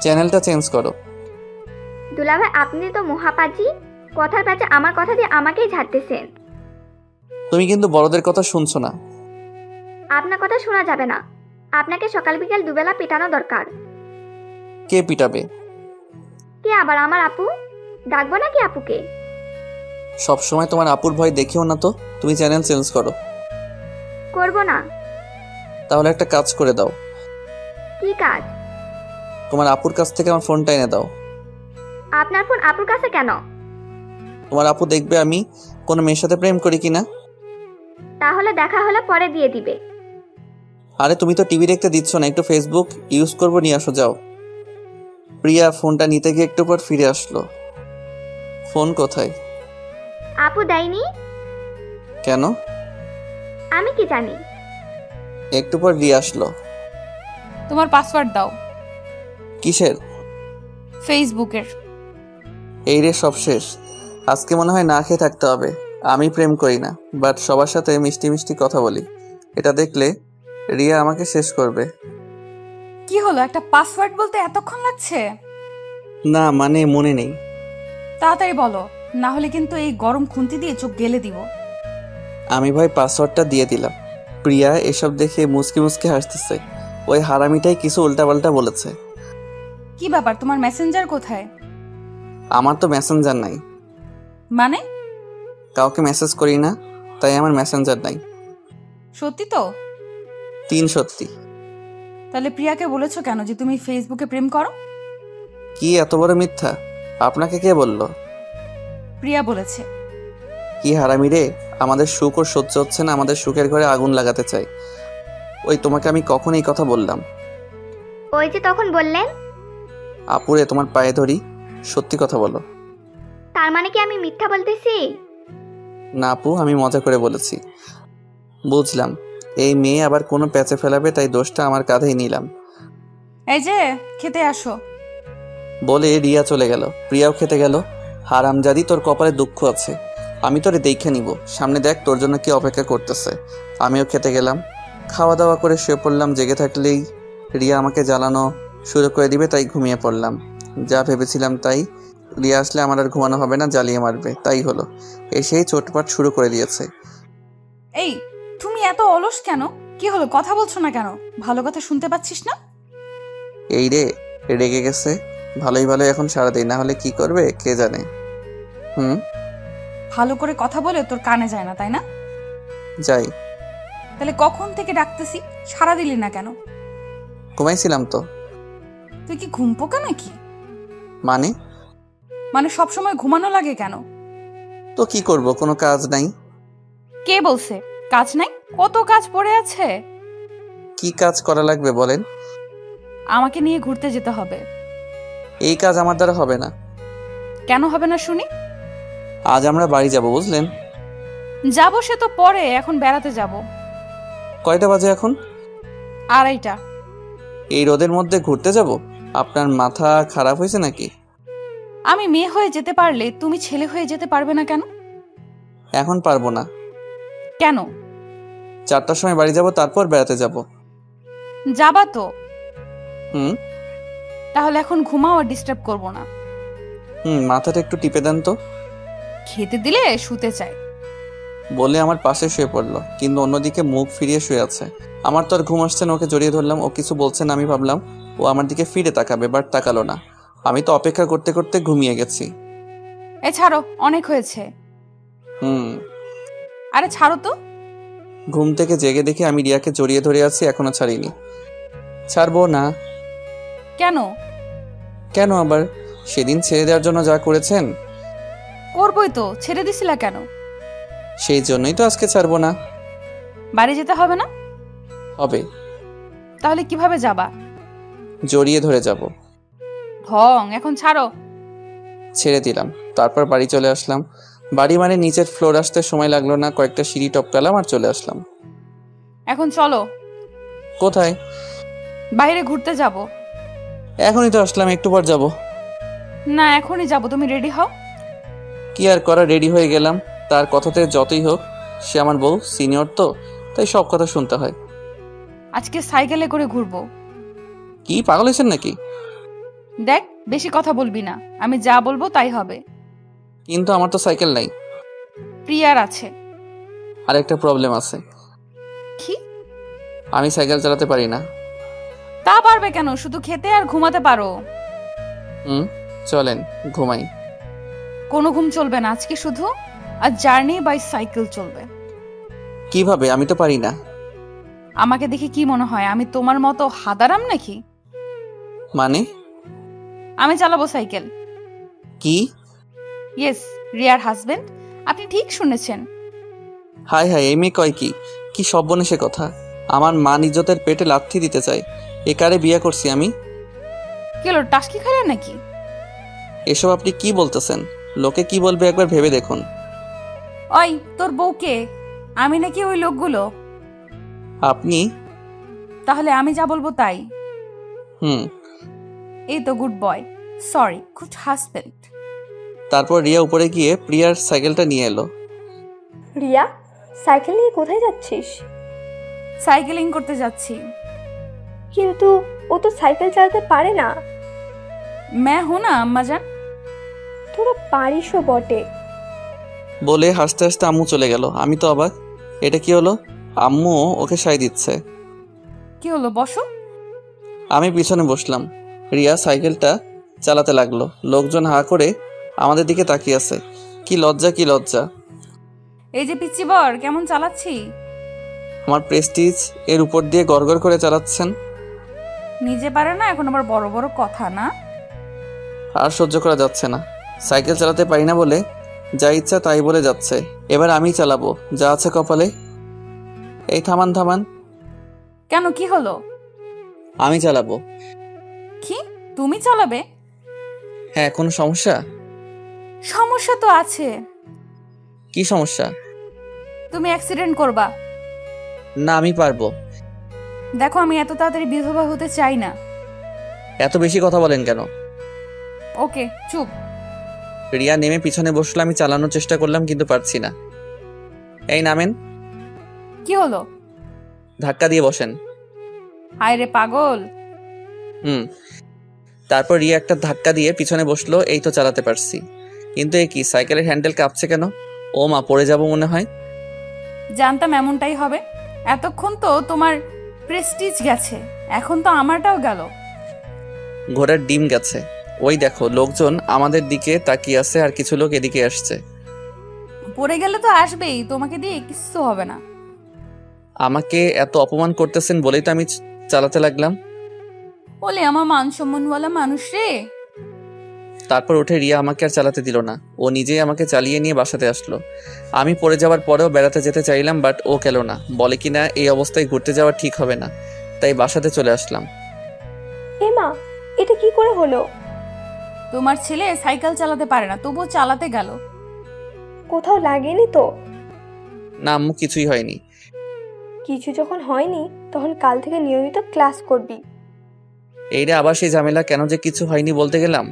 চ্যানেলটা চেঞ্জ করো। দুলা ভাই, আপনি তো মহাপাজি। কথার প্যাচে আমার কথা দিয়ে আমাকেই ঝাড়তেছেন। তুমি কিন্তু বড়দের কথা শুনছো না। আপনার কথা শোনা যাবে না। আপনাকে সকাল বিকাল দুবেলা পেটানো দরকার। কে পিটাবে? কে আবার? আমার আপু। ডাকবো নাকি আপুকে? সবসময় তোমার আপুর ভয় দেখিও না তো, তুমি চ্যানেল চেঞ্জ করো। করব না। তাহলে একটা কাজ করে দাও। কি কাজ? তোমার আপুর কাছ থেকে আমার ফোনটা এনে দাও। আপনার ফোন আপুর কাছে কেন? তোমার আপু দেখবে আমি কোনো মেয়ের সাথে প্রেম করি কিনা। তাহলে দেখা হলে পরে দিয়ে দিবে। আরে তুমি তো টিভি দেখতে দিচ্ছ না, একটু ফেসবুক ইউজ করবো, নিয়ে আসো যাও। প্রিয়া ফোনটা নিতে গিয়ে একটু পর ফিরে আসলো। ফোন কোথায়? আপু দেয়নি। কেন? আমি কি জানি। একটু পর রিয়া আসলো। তোমার পাসওয়ার্ড দাও। কিসের? ফেসবুকের। এই রে, সব শেষ। আজকে মনে হয় না খেয়ে থাকতে হবে। আমি প্রেম করি না, বাট সবার সাথে মিষ্টি মিষ্টি কথা বলি। এটা দেখলে রিয়া আমাকে শেষ করবে। কি হলো, একটা পাসওয়ার্ড বলতে এতক্ষণ লাগছে? না মানে মনে নেই। তাড়াতাড়ি বলো, না হলে কিন্তু এই গরম খুন্তি দিয়ে চোখ গেলে দিব। আমি ভাই পাসওয়ার্ডটা দিয়ে দিলাম। প্রিয়া এসব দেখে মুচকি মুচকি হাসতেছে। ওই হারামিটাই কিছু উল্টাপাল্টা বলেছে। কি ব্যাপার, তোমার মেসেঞ্জার কোথায়? আমার তো মেসেঞ্জার নাই। মানে? কাউকে মেসেজ করি না, তাই আমার মেসেঞ্জার নাই। সত্যি তো? 3 সত্যি। তাহলে প্রিয়াকে বলেছো কেন যে তুমি ফেসবুকে প্রেম করো? কি এত বড় মিথ্যা? আপনাকে কে বললো? প্রিয়া বলেছে। কি হারামি রে, আমাদের সুখ ওর সহ্য হচ্ছে না, আমাদের সুখের ঘরে আগুন লাগাতে চাই। ওই তোমাকে আমি কখন এই কথা বললাম? ওই যে তখন বললেন। আপুরে তোমার পায়ে ধরি, সত্যি কথা বলো। তার মানে কি আমি মিথ্যা বলতেছি? না আপু, আমি মজা করে বলেছি। বুঝলাম এই মেয়ে আবার কোনো প্যাচে ফেলাবে, তাই দোষটা আমার কাঁধেই নিলাম। এই যে খেতে আসো বলে রিয়া চলে গেল। প্রিয়াও খেতে গেল। হারামজাদি, তোর কপালে দুঃখ আছে। আমি তোরে দেখে নিব, সামনে দেখ তোর জন্য কি অপেক্ষা করতেছে। আমিও খেতে গেলাম। খাওয়া দাওয়া করে শুয়ে পড়লাম। জেগে থাকলেই রিয়া আমাকে জ্বালানো শুরু করে দিবে, তাই ঘুমিয়ে পড়লাম। যা ভেবেছিলাম তাই। রিয়া আসলে আমার আর ঘুমানো হবে না, জ্বালিয়ে মারবে। তাই হলো, এসেই চোটপাট শুরু করে দিয়েছে। এই তুমি এত অলস কেন? কি হলো, কথা বলছো না কেন? ভালো কথা শুনতে পাচ্ছিস না? এই রে, রেগে গেছে। ভালোই ভালো এখন সারা দিই, না হলে কি করবে কে জানে। ভালো করে কথা বলে তোর কানে যায় না, তাই না? যাই। তাহলে কখন থেকে ডাকতেছি, সারা দিলি না কেন? ঘুমাইছিলাম তো। তুই কি ঘুম পোকা নাকি? মানে সবসময় ঘুমানো লাগে কেন? তো কি করব, কোনো কাজ নাই। কে বলছে কাজ নাই? কত কাজ পড়ে আছে। কি কাজ করা লাগবে বলেন? আমাকে নিয়ে ঘুরতে যেতে হবে। এই কাজ আমার দ্বারা হবে না। কেন হবে না শুনি? আজ আমরা বাড়ি যাব, বুঝলেন? যাবো সে তো পরে, এখন বেড়াতে যাব। কয়টা বাজে এখন? 2:30। এই রোদের মধ্যে ঘুরতে যাব? আপনার মাথা খারাপ হয়েছে নাকি? আমি মেয়ে হয়ে যেতে পারলে তুমি ছেলে হয়ে যেতে পারবে না কেন? এখন পারবো না। কেন? 4টার সময় বাড়ি যাব, তারপর বেড়াতে যাব। যাবা তো? তাহলে এখন ঘুমাও, আর ডিস্টার্ব করব না। মাথাটা একটু টিপে দেন তো। খেতে দিলে শুতে চায় বলে আমার পাশে শুয়ে পড়লো, কিন্তু অন্যদিকে মুখ ফিরিয়ে শুয়ে আছে। আমার তো আর ঘুম আসছে না। ওকে জড়িয়ে ধরলাম। ও কিছু বলছে না, আমি ভাবলাম ও আমার দিকে ফিরে তাকাবে, বাট তাকালো না। আমি তো অপেক্ষা করতে করতে ঘুমিয়ে গেছি। ছাড়ো, অনেক হয়েছে। আরে ছাড়ো তো। ঘুম থেকে জেগে দেখি আমি রিয়াকে জড়িয়ে ধরে আছি, এখনো ছাড়িনি। ছাড়বো না। কেন? কেন আবার? সেদিন ছেড়ে দেওয়ার জন্য যা করেছেন। করবই তো, ছেড়ে দিছিলা কেন? সেই জন্যই তো আজকে ছাড়বো না। বাড়ি যেতে হবে না? হবে। তাহলে কিভাবে যাবা? জড়িয়ে ধরে যাব। ঢং, এখন ছাড়ো। ছেড়ে দিলাম। তারপর বাড়ি চলে আসলাম। বাড়ি মানে নিচের ফ্লোর আসতে সময় লাগলো না, কয়েকটা সিঁড়ি টপকালাম আর চলে আসলাম। এখন চলো। কোথায়? বাইরে ঘুরতে যাব। এখনই তো আসলাম, একটু পর যাব। না, এখনই যাব, তুমি রেডি হও। কি আর করা, রেডি হয়ে গেলাম। তার কথাতে যতই হোক সে আমার বউ, সিনিয়র তো, তাই সব কথা শুনতে হয়। আজকে সাইকেলে করে ঘুরবো। কি পাগল হয়েছেন নাকি? দেখ, বেশি কথা বলবি না, আমি যা বলবো তাই হবে। কিন্তু আমার তো সাইকেল নাই। প্রিয়ার আছে। আর একটা প্রবলেম আছে। কি? আমি সাইকেল চালাতে পারি না। তা পারবে কেন, শুধু খেতে আর ঘুমাতে পারো। চলেন ঘুমাই। কোনো ঘুম চলবে না আজকে, শুধু আর জার্নি বাই সাইকেল চলবে। কিভাবে? আমি তো পারি না। আমাকে দেখে কি মনে হয় আমি তোমার মতো হাদারাম নাকি? মানে? আমি চালাবো সাইকেল। কি? ইয়েস, রিয়ার হাজবেন্ড, আপনি ঠিক শুনেছেন। হাই হাই, এই মেয়ে কয় কি? কি সর্বনেশে কথা! আমার মান ইজ্জতের পেটে লাথি দিতে চাই। এ কারে বিয়ে করছি আমি? কি হলো, টাস্কি খাইলেন নাকি? এসব আপনি কি বলতেছেন? লোকে কি বলবে একবার ভেবে দেখুন। ওই তোর বউকে? আমি নাকি ওই লোকগুলো? আপনি? তাহলে আমি যা বলবো তাই। এই তো good boy, sorry good husband. তারপর রিয়া উপরে গিয়ে প্রিয়ার সাইকেলটা নিয়ে এলো। রিয়া, সাইকেল নিয়ে কোথায় যাচ্ছিস? সাইকেলিং করতে যাচ্ছি। কিন্তু ও তো সাইকেল চালাতে পারে না। मैं हूं ना अम्मा जान। তোরা পারিসও বটে। বলে হাসতে হাসতে আম্মু চলে গেল। আমি তো অবাক, এটা কি হলো? আম্মু ওকে সাই দিচ্ছে। কি হলো, বসো। আমি পিছনে বসলাম। রিয়া সাইকেলটা চালাতে লাগলো। লোকজন হা করে আমাদের দিকে তাকিয়ে আছে। কি লজ্জা, কি লজ্জা! এই যে পিচ্চি বর, কেমন চালাচ্ছি? আমার প্রেস্টিজ এর উপর দিয়ে গড়গড় করে চালাচ্ছেন। নিজে পারে না, এখন আবার বড় বড় কথা না। আর সহ্য করা যাচ্ছে না। সাইকেল চালাতে পারি না বলে যা ইচ্ছা তাই বলে যাচ্ছে। এবার আমি চালাবো, যা আছে কপালে। এই থামান থামান। কেন, কি হলো? আমি চালাবো। কি, তুমি চালাবে? হ্যাঁ, কোনো সমস্যা? সমস্যা তো আছে। কি সমস্যা? তুমি অ্যাক্সিডেন্ট করবা। না, আমি পারবো। দেখো, আমি এত তাড়াতাড়ি বিধবা হতে চাই না। এত বেশি কথা বলেন কেন? ওকে, চুপ। রিয়া নেমে পিছনে বসলো। আমি চালানোর চেষ্টা করলাম কিন্তু পারছি না। এই নামেন। কি হলো? ধাক্কা দিয়ে বসেন। হায় রে পাগল। তারপর রিয়া একটা ধাক্কা দিয়ে পিছনে বসলো। এই তো চালাতে পারছি। কিন্তু এ কি, সাইকেলের হ্যান্ডেল কাঁপছে কেন? ও মা, পড়ে যাব মনে হয়। জানতাম এমনটাই হবে। এতক্ষণ তো তোমার প্রেস্টিজ গেছে, এখন তো আমারটাও গেল। ঘোড়ার ডিম গেছে। ওই দেখো, লোকজন আমাদের দিকে তাকিয়ে আছে আর কিছু লোক এদিকে আসছে। পড়ে গেলে তো আসবেই, তোমাকে দিয়ে কিচ্ছু হবে না। আমাকে এত অপমান করতেছেন বলেই তো আমি চালাতে লাগলাম। বলে আমার মান সম্মানওয়ালা মানুষ রে। তারপর উঠে রিয়া আমাকে আর চালাতে দিল না। ও নিজেই আমাকে চালিয়ে নিয়ে বাসাতে আসলো। আমি পড়ে যাওয়ার পরেও বেড়াতে যেতে চাইলাম, বাট ও গেল না। বলে কিনা এই অবস্থায় ঘুরতে যাওয়া ঠিক হবে না, তাই বাসাতে চলে আসলাম। এমা, এটা কি করে হলো? তোমার ছেলে সাইকেল চালাতে পারে না, তবুও চালাতে গেল। কোথাও লাগেনি তো? না আম্মু, কিছুই হয়নি। কিছু যখন হয়নি তখন কাল থেকে নিয়মিত ক্লাস করবি। এইটা আবার সেই ঝামেলা, কেন যে কিছু হয়নি বলতে গেলাম।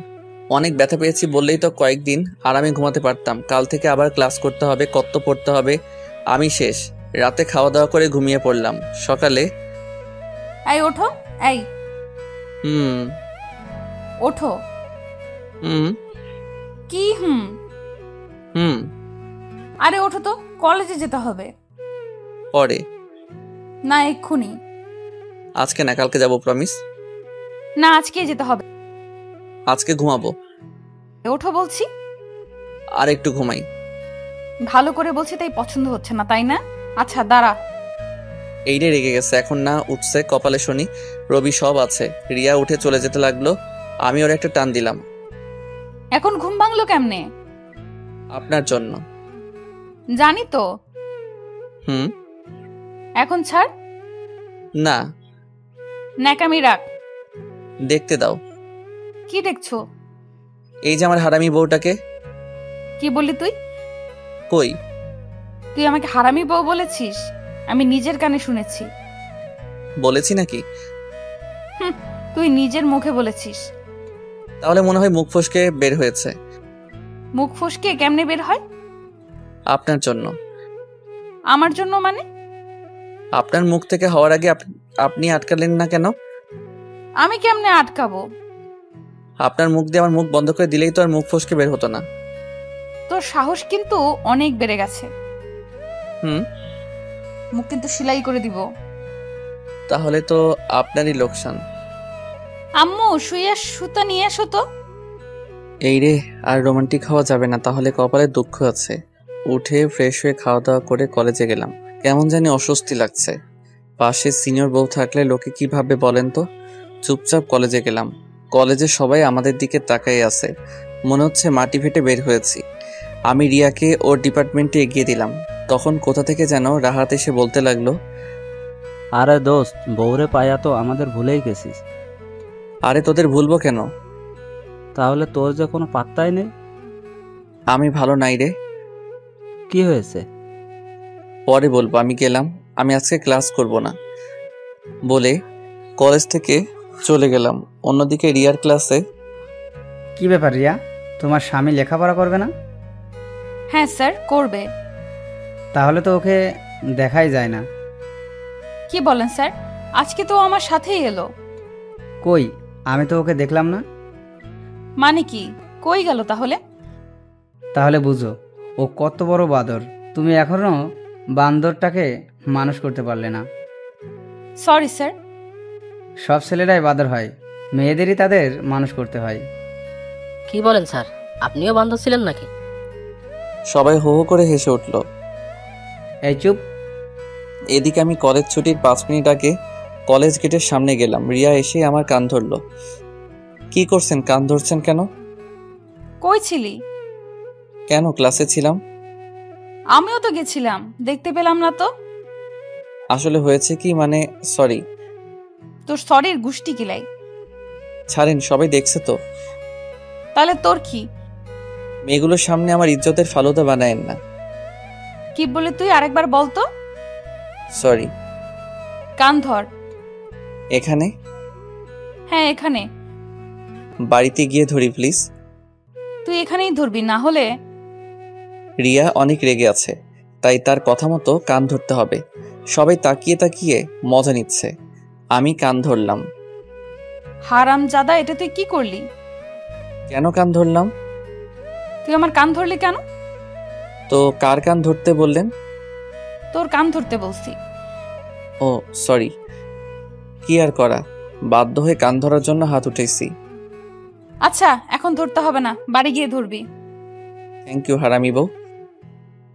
অনেক ব্যথা পেয়েছি বললেই তো কয়েকদিন আরামে ঘুমাতে পারতাম। কাল থেকে আবার ক্লাস করতে হবে, কত পড়তে হবে। আমি শেষ। রাতে খাওয়া দাওয়া করে ঘুমিয়ে পড়লাম। সকালে এই ওঠো, এই ওঠো। কি আরে ওঠো তো, কলেজে যেতে হবে। পরে না, এক্ষুনি। আজকে না, কালকে যাবো, প্রমিস। না, আজকে যেতে হবে। আজকে ঘুমাবো। ওঠো বলছি। আর একটু ঘুমাই। ভালো করে বলছি, তাই পছন্দ হচ্ছে না, তাই না? আচ্ছা দাঁড়া। এইটাই রেগে গেছে, এখন না উঠছে কপালে শনি রবি সব আছে। রিয়া উঠে চলে যেতে লাগলো। আমি ওর একটা টান দিলাম। এখন ঘুম ভাঙলো কেমনে? আপনার জন্য। জানি তো। এখন ছাড়। না, ন্যাকামি রাখ। দেখতে দাও। কি দেখছো? এই যে আমার হারামি বউটাকে। কি বললি তুই? কই? তুই আমাকে হারামি বউ বলেছিস? আমি নিজের কানে শুনেছি। বলেছি নাকি? তুই নিজের মুখে বলেছিস। তাহলে মনে হয় মুখ ফসকে বের হয়েছে। মুখ ফসকে কেমনে বের হয়? আপনার জন্য। আমার জন্য মানে? আপনার মুখ থেকে হওয়ার আগে আপনি আটকালেন না কেন? আমি কেমনে আটকাবো? আপনার মুখ দিয়ে আমার মুখ বন্ধ করে দিলেই তো আর মুখ ফসকে বের হতো না। তোর সাহস কিন্তু অনেক বেড়ে গেছে। মুখ কিন্তু সেলাই করে দিব। তাহলে তো আপনারই লোকসান। আম্মু শুয়ে সুতা নিয়ে এসো তো। এই রে, আর রোমান্টিক হওয়া যাবে না, তাহলে কপালে দুঃখ আছে। উঠে ফ্রেশ হয়ে খাওয়া দাওয়া করে কলেজে গেলাম। কেমন জানি অস্বস্তি লাগছে। পাশে সিনিয়র বউ থাকলে লোকে কি ভাববে বলেন তো। চুপচাপ কলেজে গেলাম। কলেজে সবাই আমাদের দিকে তাকাই আছে, মনে হচ্ছে মাটি ফেটে বের হয়েছি। আমি রিয়াকে ওর ডিপার্টমেন্টে এগিয়ে দিলাম। তখন কোথা থেকে যেন রাহাত এসে বলতে লাগলো, আরে দোস্ত, বউরে পায়া তো আমাদের ভুলেই গেছিস। আরে তোদের ভুলবো কেন? তাহলে তোর যে কোনো পাত্তাই নেই। আমি ভালো নাই রে। কি হয়েছে? পরে বলবো, আমি গেলাম। আমি আজকে ক্লাস করব না বলে কলেজ থেকে চলে গেলাম। অন্যদিকে রিয়ার ক্লাসে। কি ব্যাপার রিয়া, তোমার স্বামী লেখাপড়া করবে না? হ্যাঁ স্যার, করবে। তাহলে তো ওকে দেখাই যায় না। কি বলেন স্যার? আজকে তো আমার সাথেই এলো। কই, আমি তো ওকে দেখলাম না। মানে কি, কই গেল তাহলে? তাহলে বুঝো ও কত বড় বাঁদর। তুমি এখনো বান্দরটাকে মানুষ করতে পারলে না। Sorry sir. সব ছেলেরাই বাঁদর হয়, মেয়েদেরই তাদের মানুষ করতে হয়। কি বলেন স্যার, আপনিও বান্ধব ছিলেন নাকি? সবাই হো হো করে হেসে উঠল। এই চুপ। এদিকে আমি কলেজ ছুটির 5 মিনিট আগে কলেজ গেটের সামনে গেলাম। রিয়া এসে আমার কান ধরলো। কি করছেন, কান ধরছেন কেন? কই ছিলি? কেন, ক্লাসে ছিলাম। আমিও তো গেছিলাম, দেখতে পেলাম না তো। আসলে হয়েছে কি, মানে সরি। তোর সরির গুষ্টি কিলাই। ছাড়েন, সবাই দেখছে তো। তাহলে তোর কি? মেয়েগুলোর সামনে আমার ইজ্জতের ফালুদা বানায়েন না। কি বলে তুই আরেকবার বলতো। সরি। কান ধর। এখানে? হ্যাঁ এখানে। বাড়িতে গিয়ে ধরি প্লিজ। তুই এখানেই ধরবি, না হলে। রিয়া অনেক রেগে আছে, তাই তার কথা মতো কান ধরতে হবে। সবাই তাকিয়ে তাকিয়ে মজা নিচ্ছে। আমি কান ধরলাম। হারামজাদা, এটা তুই কি করলি? কেন কান ধরলাম? তুই আমার কান ধরলি কেন? তো কার কান ধরতে বললেন? তোর কান ধরতে বলছি। ও সরি। কি আর করা, বাধ্য হয়ে কান ধরার জন্য হাত উঠেছি। আচ্ছা, এখন ধরতে হবে না, বাড়ি গিয়ে ধরবি। থ্যাংক ইউ হারামি বউ।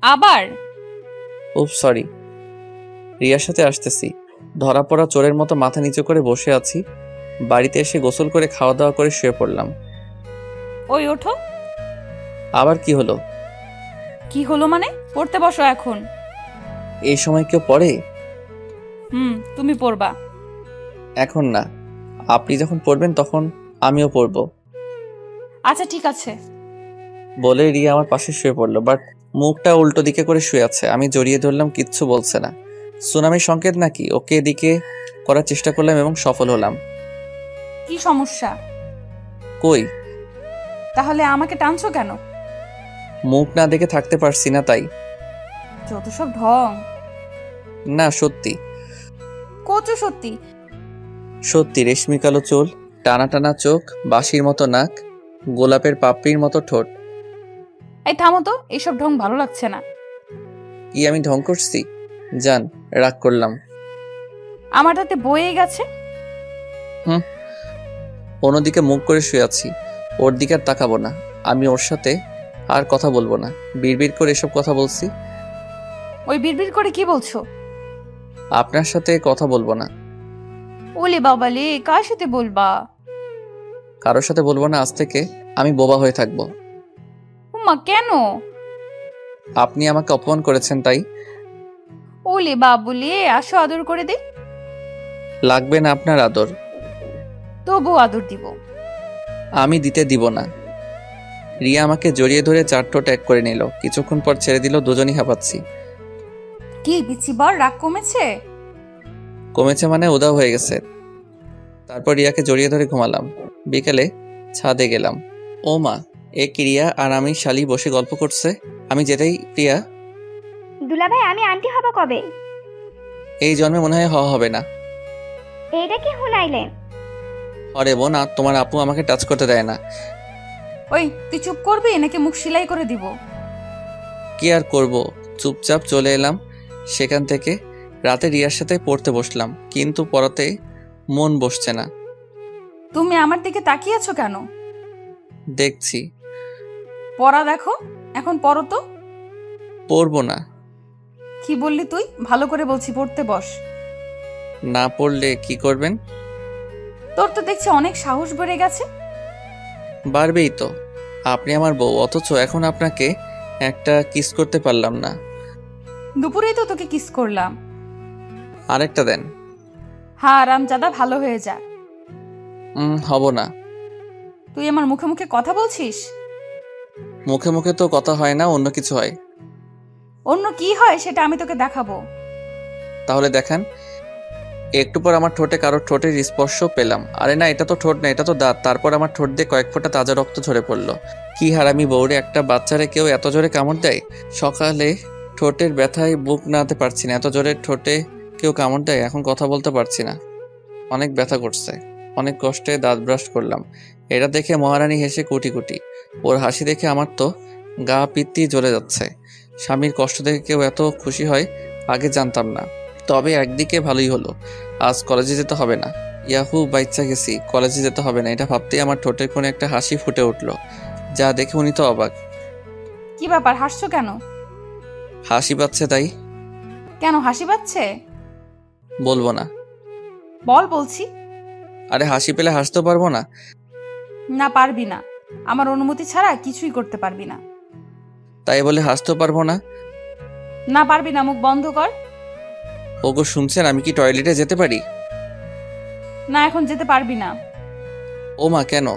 আবার? উপ সরি। রিয়ার সাথে আসতেছি। ধরা পড়া চোরের মতো মাথা নিচু করে বসে আছি। বাড়িতে এসে গোসল করে খাওয়া দাওয়া করে শুয়ে পড়লাম। ওই ওঠো। আবার কি হলো? কি হলো মানে? পড়তে বসো এখন। এই সময় কেউ পড়ে? তুমি পড়বা। এখন না, আপনি যখন পড়বেন তখন আমিও পড়বো। আচ্ছা ঠিক আছে। বলে রিয়া আমার পাশে শুয়ে পড়লো, বাট মুখটা উল্টো দিকে করে শুয়ে আছে। আমি জড়িয়ে ধরলাম, কিচ্ছু বলছে না। সুনামির সংকেত নাকি? ওকে এদিকে করার চেষ্টা করলাম এবং সফল হলাম। কি সমস্যা? কই? তাহলে আমাকে টানছো কেন? মুখ না দেখে থাকতে পারছি না তাই। যত সব ঢং। না সত্যি। কচু সত্যি। সত্যি, রেশমি কালো চুল, টানা টানা চোখ, বাঁশির মতো নাক, গোলাপের পাপড়ির মতো ঠোঁট। এই থামো তো, এইসব ঢং ভালো লাগছে না। কি আমি ঢং করছি? জান, রাগ করলাম। আমার হাতে বয়ে গেছে। অন্যদিকে মুখ করে শুয়ে আছি। ওর দিকে আর তাকাবো না। আমি ওর সাথে আর কথা বলবো না। বিড়বিড় করে এসব কথা বলছি। ওই বিড়বিড় করে কি বলছো? আপনার সাথে কথা বলবো না। ওলে বাবালে, কার সাথে বলবা? কারোর সাথে বলবো না। আজ থেকে আমি বোবা হয়ে থাকবো। উম্মা, কেন? আপনি আমাকে অপমান করেছেন তাই। ওলে বাবুলে, আসো আদর করে দে। লাগবে না আপনার আদর। তবু আদর দিব। আমি দিতে দিব না। রিয়া আমাকে জড়িয়ে ধরে 4 ঠোঁট এক করে নিল। কিছুক্ষণ পর ছেড়ে দিল। দুজনই হাঁপাচ্ছি। কি বিচিবার, রাগ কমেছে? কমেছে মানে উদাও হয়ে গেছে। তারপর রিয়াকে জড়িয়ে ধরে ঘুমালাম। বিকেলে ছাদে গেলাম। ও মা, এ কি রিয়া আর আমি শালি বসে গল্প করছে। আমি যেটাই প্রিয়া। দুলাভাই, আমি আন্টি হব কবে? এই জন্মে মনে হয় হওয়া হবে না। এইটা কি হুনাইলেন? আরে বোন, আর তোমার আপু আমাকে টাচ করতে দেয় না। ওই তুই চুপ করবি নাকি মুখ সেলাই করে দিব? কি আর করব, চুপচাপ চলে এলাম সেখান থেকে। রাতে রিয়ার সাথে পড়তে বসলাম, কিন্তু পড়াতে মন বসছে না। তুমি আমার দিকে তাকিয়ে আছো কেন? দেখছি। পড়া দেখো, এখন পড়ো তো। পড়বো না। কি বললি তুই? ভালো করে বলছি, পড়তে বস। না পড়লে কি করবেন? তোর তো দেখছি অনেক সাহস বেড়ে গেছে। বাড়বেই তো, আপনি আমার বউ, অথচ এখন আপনাকে একটা কিস করতে পারলাম না। দুপুরেই তো তোকে কিস করলাম। আরেকটা দেন। হ্যাঁ রামজাদা, ভালো হয়ে যা। হব না। তুই আমার মুখে মুখে কথা বলছিস? মুখে মুখে তো কথা হয় না, অন্য কিছু হয়। অন্য কি হয় সেটা আমি তোকে দেখাবো। তাহলে দেখান। একটু পর আমার ঠোঁটে কারোর ঠোঁটের স্পর্শ পেলাম। আরে না, এটা তো ঠোঁট না, এটা তো দাঁত। তারপর আমার ঠোঁট দিয়ে কয়েক ফোঁটা তাজা রক্ত ঝরে পড়লো। কি হারামি বউরে, একটা বাচ্চারে কেউ এত জোরে কামড় দেয়? সকালে ঠোঁটের ব্যথায় বুক নাড়াতে পারছি না, এত জোরে ঠোঁটে কেউ কামড় দেয়? এখন কথা বলতে পারছি না, অনেক ব্যথা করছে। অনেক কষ্টে দাঁত ব্রাশ করলাম। এটা দেখে মহারানী হেসে কুটি কুটি। ওর হাসি দেখে আমার তো গা পিত্তি জ্বলে যাচ্ছে। স্বামীর কষ্ট দেখে কেউ এত খুশি হয় আগে জানতাম না। তবে একদিকে ভালোই হলো, আজ কলেজে যেতে হবে না। ইয়াহু, বাইচ্চা গেছি, কলেজে যেতে হবে না। এটা ভাবতেই আমার ঠোঁটের কোণে একটা হাসি ফুটে উঠলো, যা দেখে উনি তো অবাক। কি ব্যাপার, হাসছো কেন? হাসি পাচ্ছে তাই। কেন হাসি পাচ্ছে? বলবো না। বল বলছি। আরে হাসি পেলে হাসতে পারবো না? না পারবি না, আমার অনুমতি ছাড়া কিছুই করতে পারবি না। তাই বলে হাসতে পারবো না? না পারবি না, মুখ বন্ধ কর। ওগো শুনছেন, আমি কি টয়লেটে যেতে পারি? না এখন যেতে পারবি না। ও মা, কেন?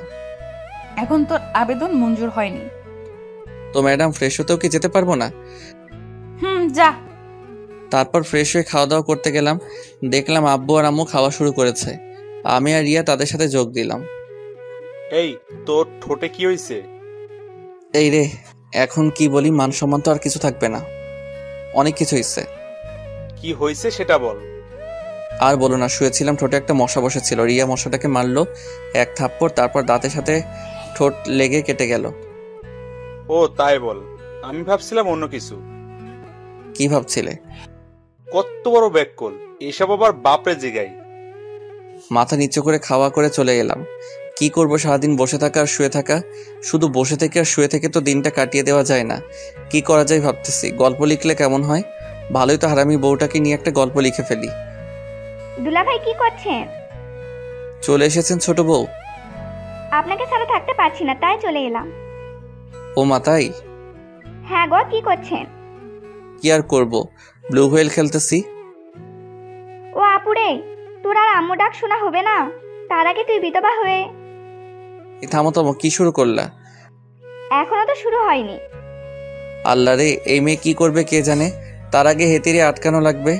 এখন তোর আবেদন মঞ্জুর হয়নি। তো ম্যাডাম, ফ্রেশ হতেও কি যেতে পারবো না? যা। তারপর ফ্রেশ হয়ে খাওয়া দাওয়া করতে গেলাম। দেখলাম আব্বু আর আম্মু খাওয়া শুরু করেছে। আমি আর রিয়া তাদের সাথে যোগ দিলাম। এই তোর ঠোঁটে কি হয়েছে? এই রে, এখন কি বলি, মান সম্মান তো আর কিছু থাকবে না। অনেক কিছু হয়েছে। কি হয়েছে সেটা বল। আর বলো না, শুয়েছিলাম, ঠোঁটে একটা মশা বসেছিল। রিয়া মশাটাকে মারলো এক থাপ্পড়, তারপর দাঁতের সাথে ঠোঁট লেগে কেটে গেল। ও তাই বল, আমি ভাবছিলাম অন্য কিছু। কি ভাবছিলে? কত বড় ব্যাককল, এসব আবার বাপরে জিগাই। মাথা নিচু করে খাওয়া করে চলে এলাম। কি করব, সারাদিন বসে থাকা আর শুয়ে থাকা। শুধু বসে থেকে আর শুয়ে থেকে তো দিনটা কাটিয়ে দেওয়া যায় না। কি করা যায় ভাবতেছি, গল্প লিখলে কেমন হয়? ভালোই তো, হারামি বউটাকে নিয়ে একটা গল্প লিখে ফেলি। দুলাভাই কি করছেন? চলে এসেছেন ছোট বউ? আপনাকে ছাড়া থাকতে পারছি না, তাই চলে এলাম। ও মা, তাই? হ্যাঁ গো, কি করছেন? কি আর করব, ব্লু হুয়েল খেলতেছি। ও আপুরে, তোর আর আম্মু ডাক শোনা হবে না, তার আগে তুই বিধবা হয়ে। থামো থামো, কি শুরু করলা? এখনো তো শুরু হয়নি। আল্লাহ রে, এই মেয়ে কি করবে কে জানে। তার আগে হেতিরে আটকানো লাগবে।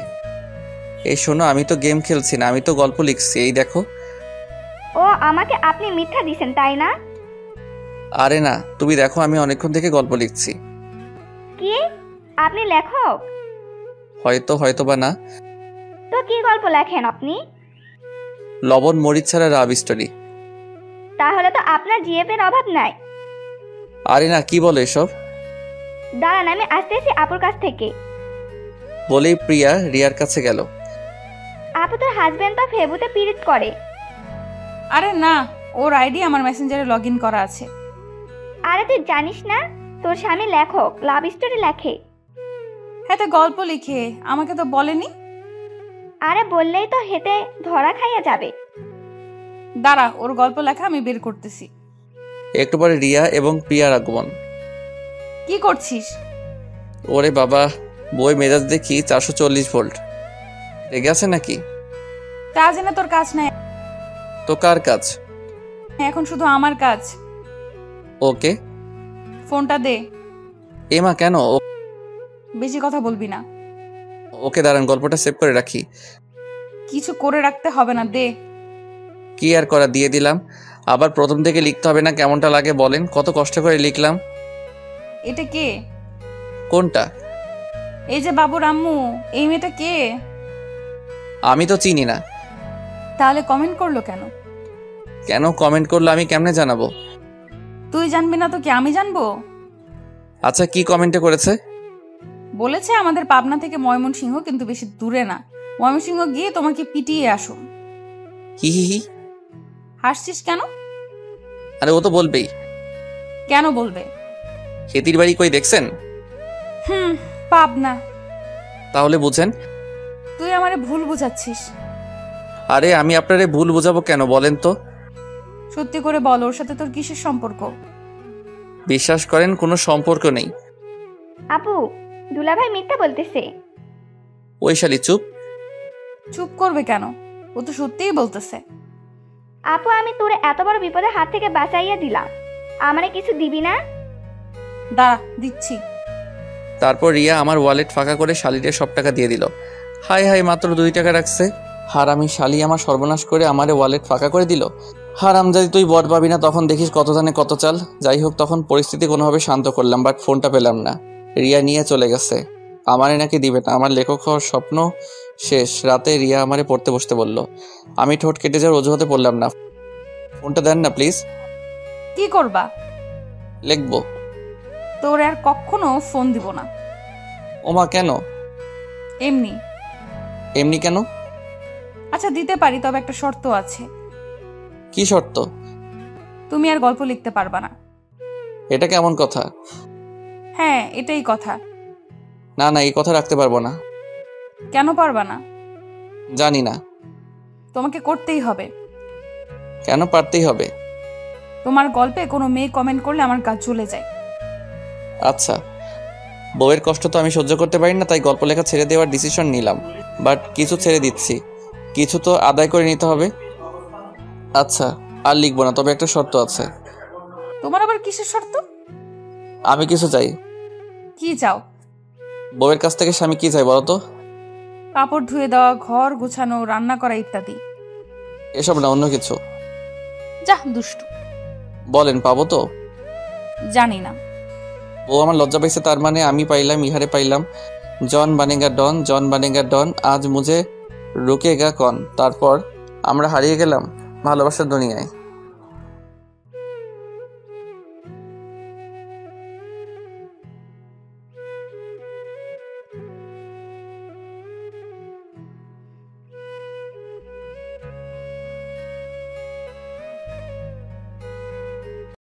এই শোনো, আমি তো গেম খেলছি না, আমি তো গল্প লিখছি, এই দেখো। ও আমাকে আপনি মিথ্যা দিছেন তাই না? আরে না, তুমি দেখো, আমি অনেকক্ষণ থেকে গল্প লিখছি। কি আপনি লেখক? হয়তো বা না। তো কি গল্প লেখেন আপনি? লবণ মরিচ ছাড়া রাব স্টোরি। তাহলে তো আপনার জিএফ এর অভাব নাই। আরে না, কি বলো এসব? দাঁড়ান, আমি আসতেছি আপুর কাছ থেকে। বলেই প্রিয়া রিয়ার কাছে গেল। আপু, তোর হাজবেন্ড তো ফেবুতে পিরিত করে। আরে না, ওর আইডি আমার মেসেঞ্জারে লগ ইন করা আছে। আরে তুই জানিস না, তোর স্বামী লেখক, লাভ স্টোরি লেখে। হ্যাঁ তো গল্প লিখে, আমাকে তো বলেনি। আরে বললেই তো হেতে ধরা খাইয়া যাবে। দাঁড়া, ওর গল্প লেখা আমি বের করতেছি। একটু পরে রিয়া এবং প্রিয়ার আগমন। কি করছিস? ওরে বাবা, বই মেজাজ দেখি 440 ভোল্ট। রেগে আছে নাকি? কাজ না তোর কাজ নাই। তো কার কাজ? এখন শুধু আমার কাজ। ওকে, ফোনটা দে। এমা কেন? বেশি কথা বলবি না। ওকে দাঁড়ান, গল্পটা সেভ করে রাখি। কিছু করে রাখতে হবে না, দে। কি আর করা, দিয়ে দিলাম। আবার প্রথম থেকে লিখতে হবে না? কেমনটা লাগে বলেন, কত কষ্ট করে লিখলাম। এটা কে? কোনটা? এই যে বাবুর আম্মু, এই মেয়েটা কে? আমি তো চিনি না। তাহলে কমেন্ট করলো কেন? কেন কমেন্ট করলো আমি কেমনে জানাবো? তুই জানবি না তো কি আমি জানবো? আচ্ছা, কি কমেন্টে করেছে? বলেছে আমাদের পাবনা থেকে ময়মনসিংহ, কিন্তু বেশি দূরে না। ময়মনসিংহ গিয়ে তোমাকে পিটিয়ে আসো। হি হি হি। হাসছিস কেন? আরে ও তো বলবেই। কেন বলবে? খেতির বাড়ি কই দেখছেন? পাবনা। তাহলে বুঝেন। তুই আমারে ভুল বুঝাচ্ছিস। আরে আমি আপনারে ভুল বুঝাবো কেন বলেন তো? সত্যি করে বল, ওর সাথে তোর কিসের সম্পর্ক? বিশ্বাস করেন, কোনো সম্পর্ক নেই। আপু, দুলাভাই মিথ্যা বলতেছে। ওই শালি চুপ। চুপ করবে কেন? ও তো সত্যিই বলতেছে। আপু, আমি তোরে এত বড় বিপদের হাত থেকে বাঁচাইয়া দিলাম, আমারে কিছু দিবি না? দাঁড়া, দিচ্ছি। তারপর রিয়া আমার ওয়ালেট ফাঁকা করে শালিরে সব টাকা দিয়ে দিল। হাই হাই, মাত্র 2 টাকা রাখছে। হারামি শালি আমার সর্বনাশ করে আমারে ওয়ালেট ফাঁকা করে দিল। হারামজাদি, তুই বট পাবি না, তখন দেখিস কত জানে কত চাল। যাই হোক, তখন পরিস্থিতি কোনোভাবে শান্ত করলাম, বাট ফোনটা পেলাম না। রিয়া নিয়ে চলে গেছে। আমারে নাকি দিবে না। আমার লেখক হওয়ার স্বপ্ন শেষ। রাতে রিয়া আমারে পড়তে বসতে বলল। আমি ঠোঁট কেটে যাওয়ার অজুহাতে পড়লাম না। ফোনটা দেন না প্লিজ। কি করবা? লিখবো। তোর আর কখনো ফোন দিব না। ওমা, কেন? এমনি। এমনি কেন? আচ্ছা, দিতে পারি, তবে একটা শর্ত আছে। কি শর্ত? তুমি আর গল্প লিখতে পারবা না। এটা কেমন কথা? হ্যাঁ, এটাই কথা। না না, এই কথা রাখতে পারবো না। কেন পারবা না? জানি না। তোমাকে করতেই হবে। কেন পারতেই হবে? তোমার গল্পে কোনো মেয়ে কমেন্ট করলে আমার গা জ্বলে যায়। আচ্ছা, বউয়ের কষ্ট তো আমি সহ্য করতে পারি না, তাই গল্প লেখা ছেড়ে দেওয়ার ডিসিশন নিলাম। বাট কিছু ছেড়ে দিচ্ছি, কিছু তো আদায় করে নিতে হবে। আচ্ছা, আর লিখবো না, তবে একটা শর্ত আছে। তোমার আবার কিসের শর্ত? আমি কিছু চাই। কি চাও? বউয়ের কাছ থেকে স্বামী কি চাই বলো তো? কাপড় ধুয়ে দেওয়া, ঘর গোছানো, রান্না করা ইত্যাদি। এসব না, অন্য কিছু। যা দুষ্টু। বলেন, পাবো তো? জানি না। বউ আমার লজ্জা পাইছে, তার মানে আমি পাইলাম, ইহারে পাইলাম। জন বানেগা ডন, জন বানেগা ডন, আজ মুঝে রুকেগা কন। তারপর আমরা হারিয়ে গেলাম ভালোবাসার দুনিয়ায়।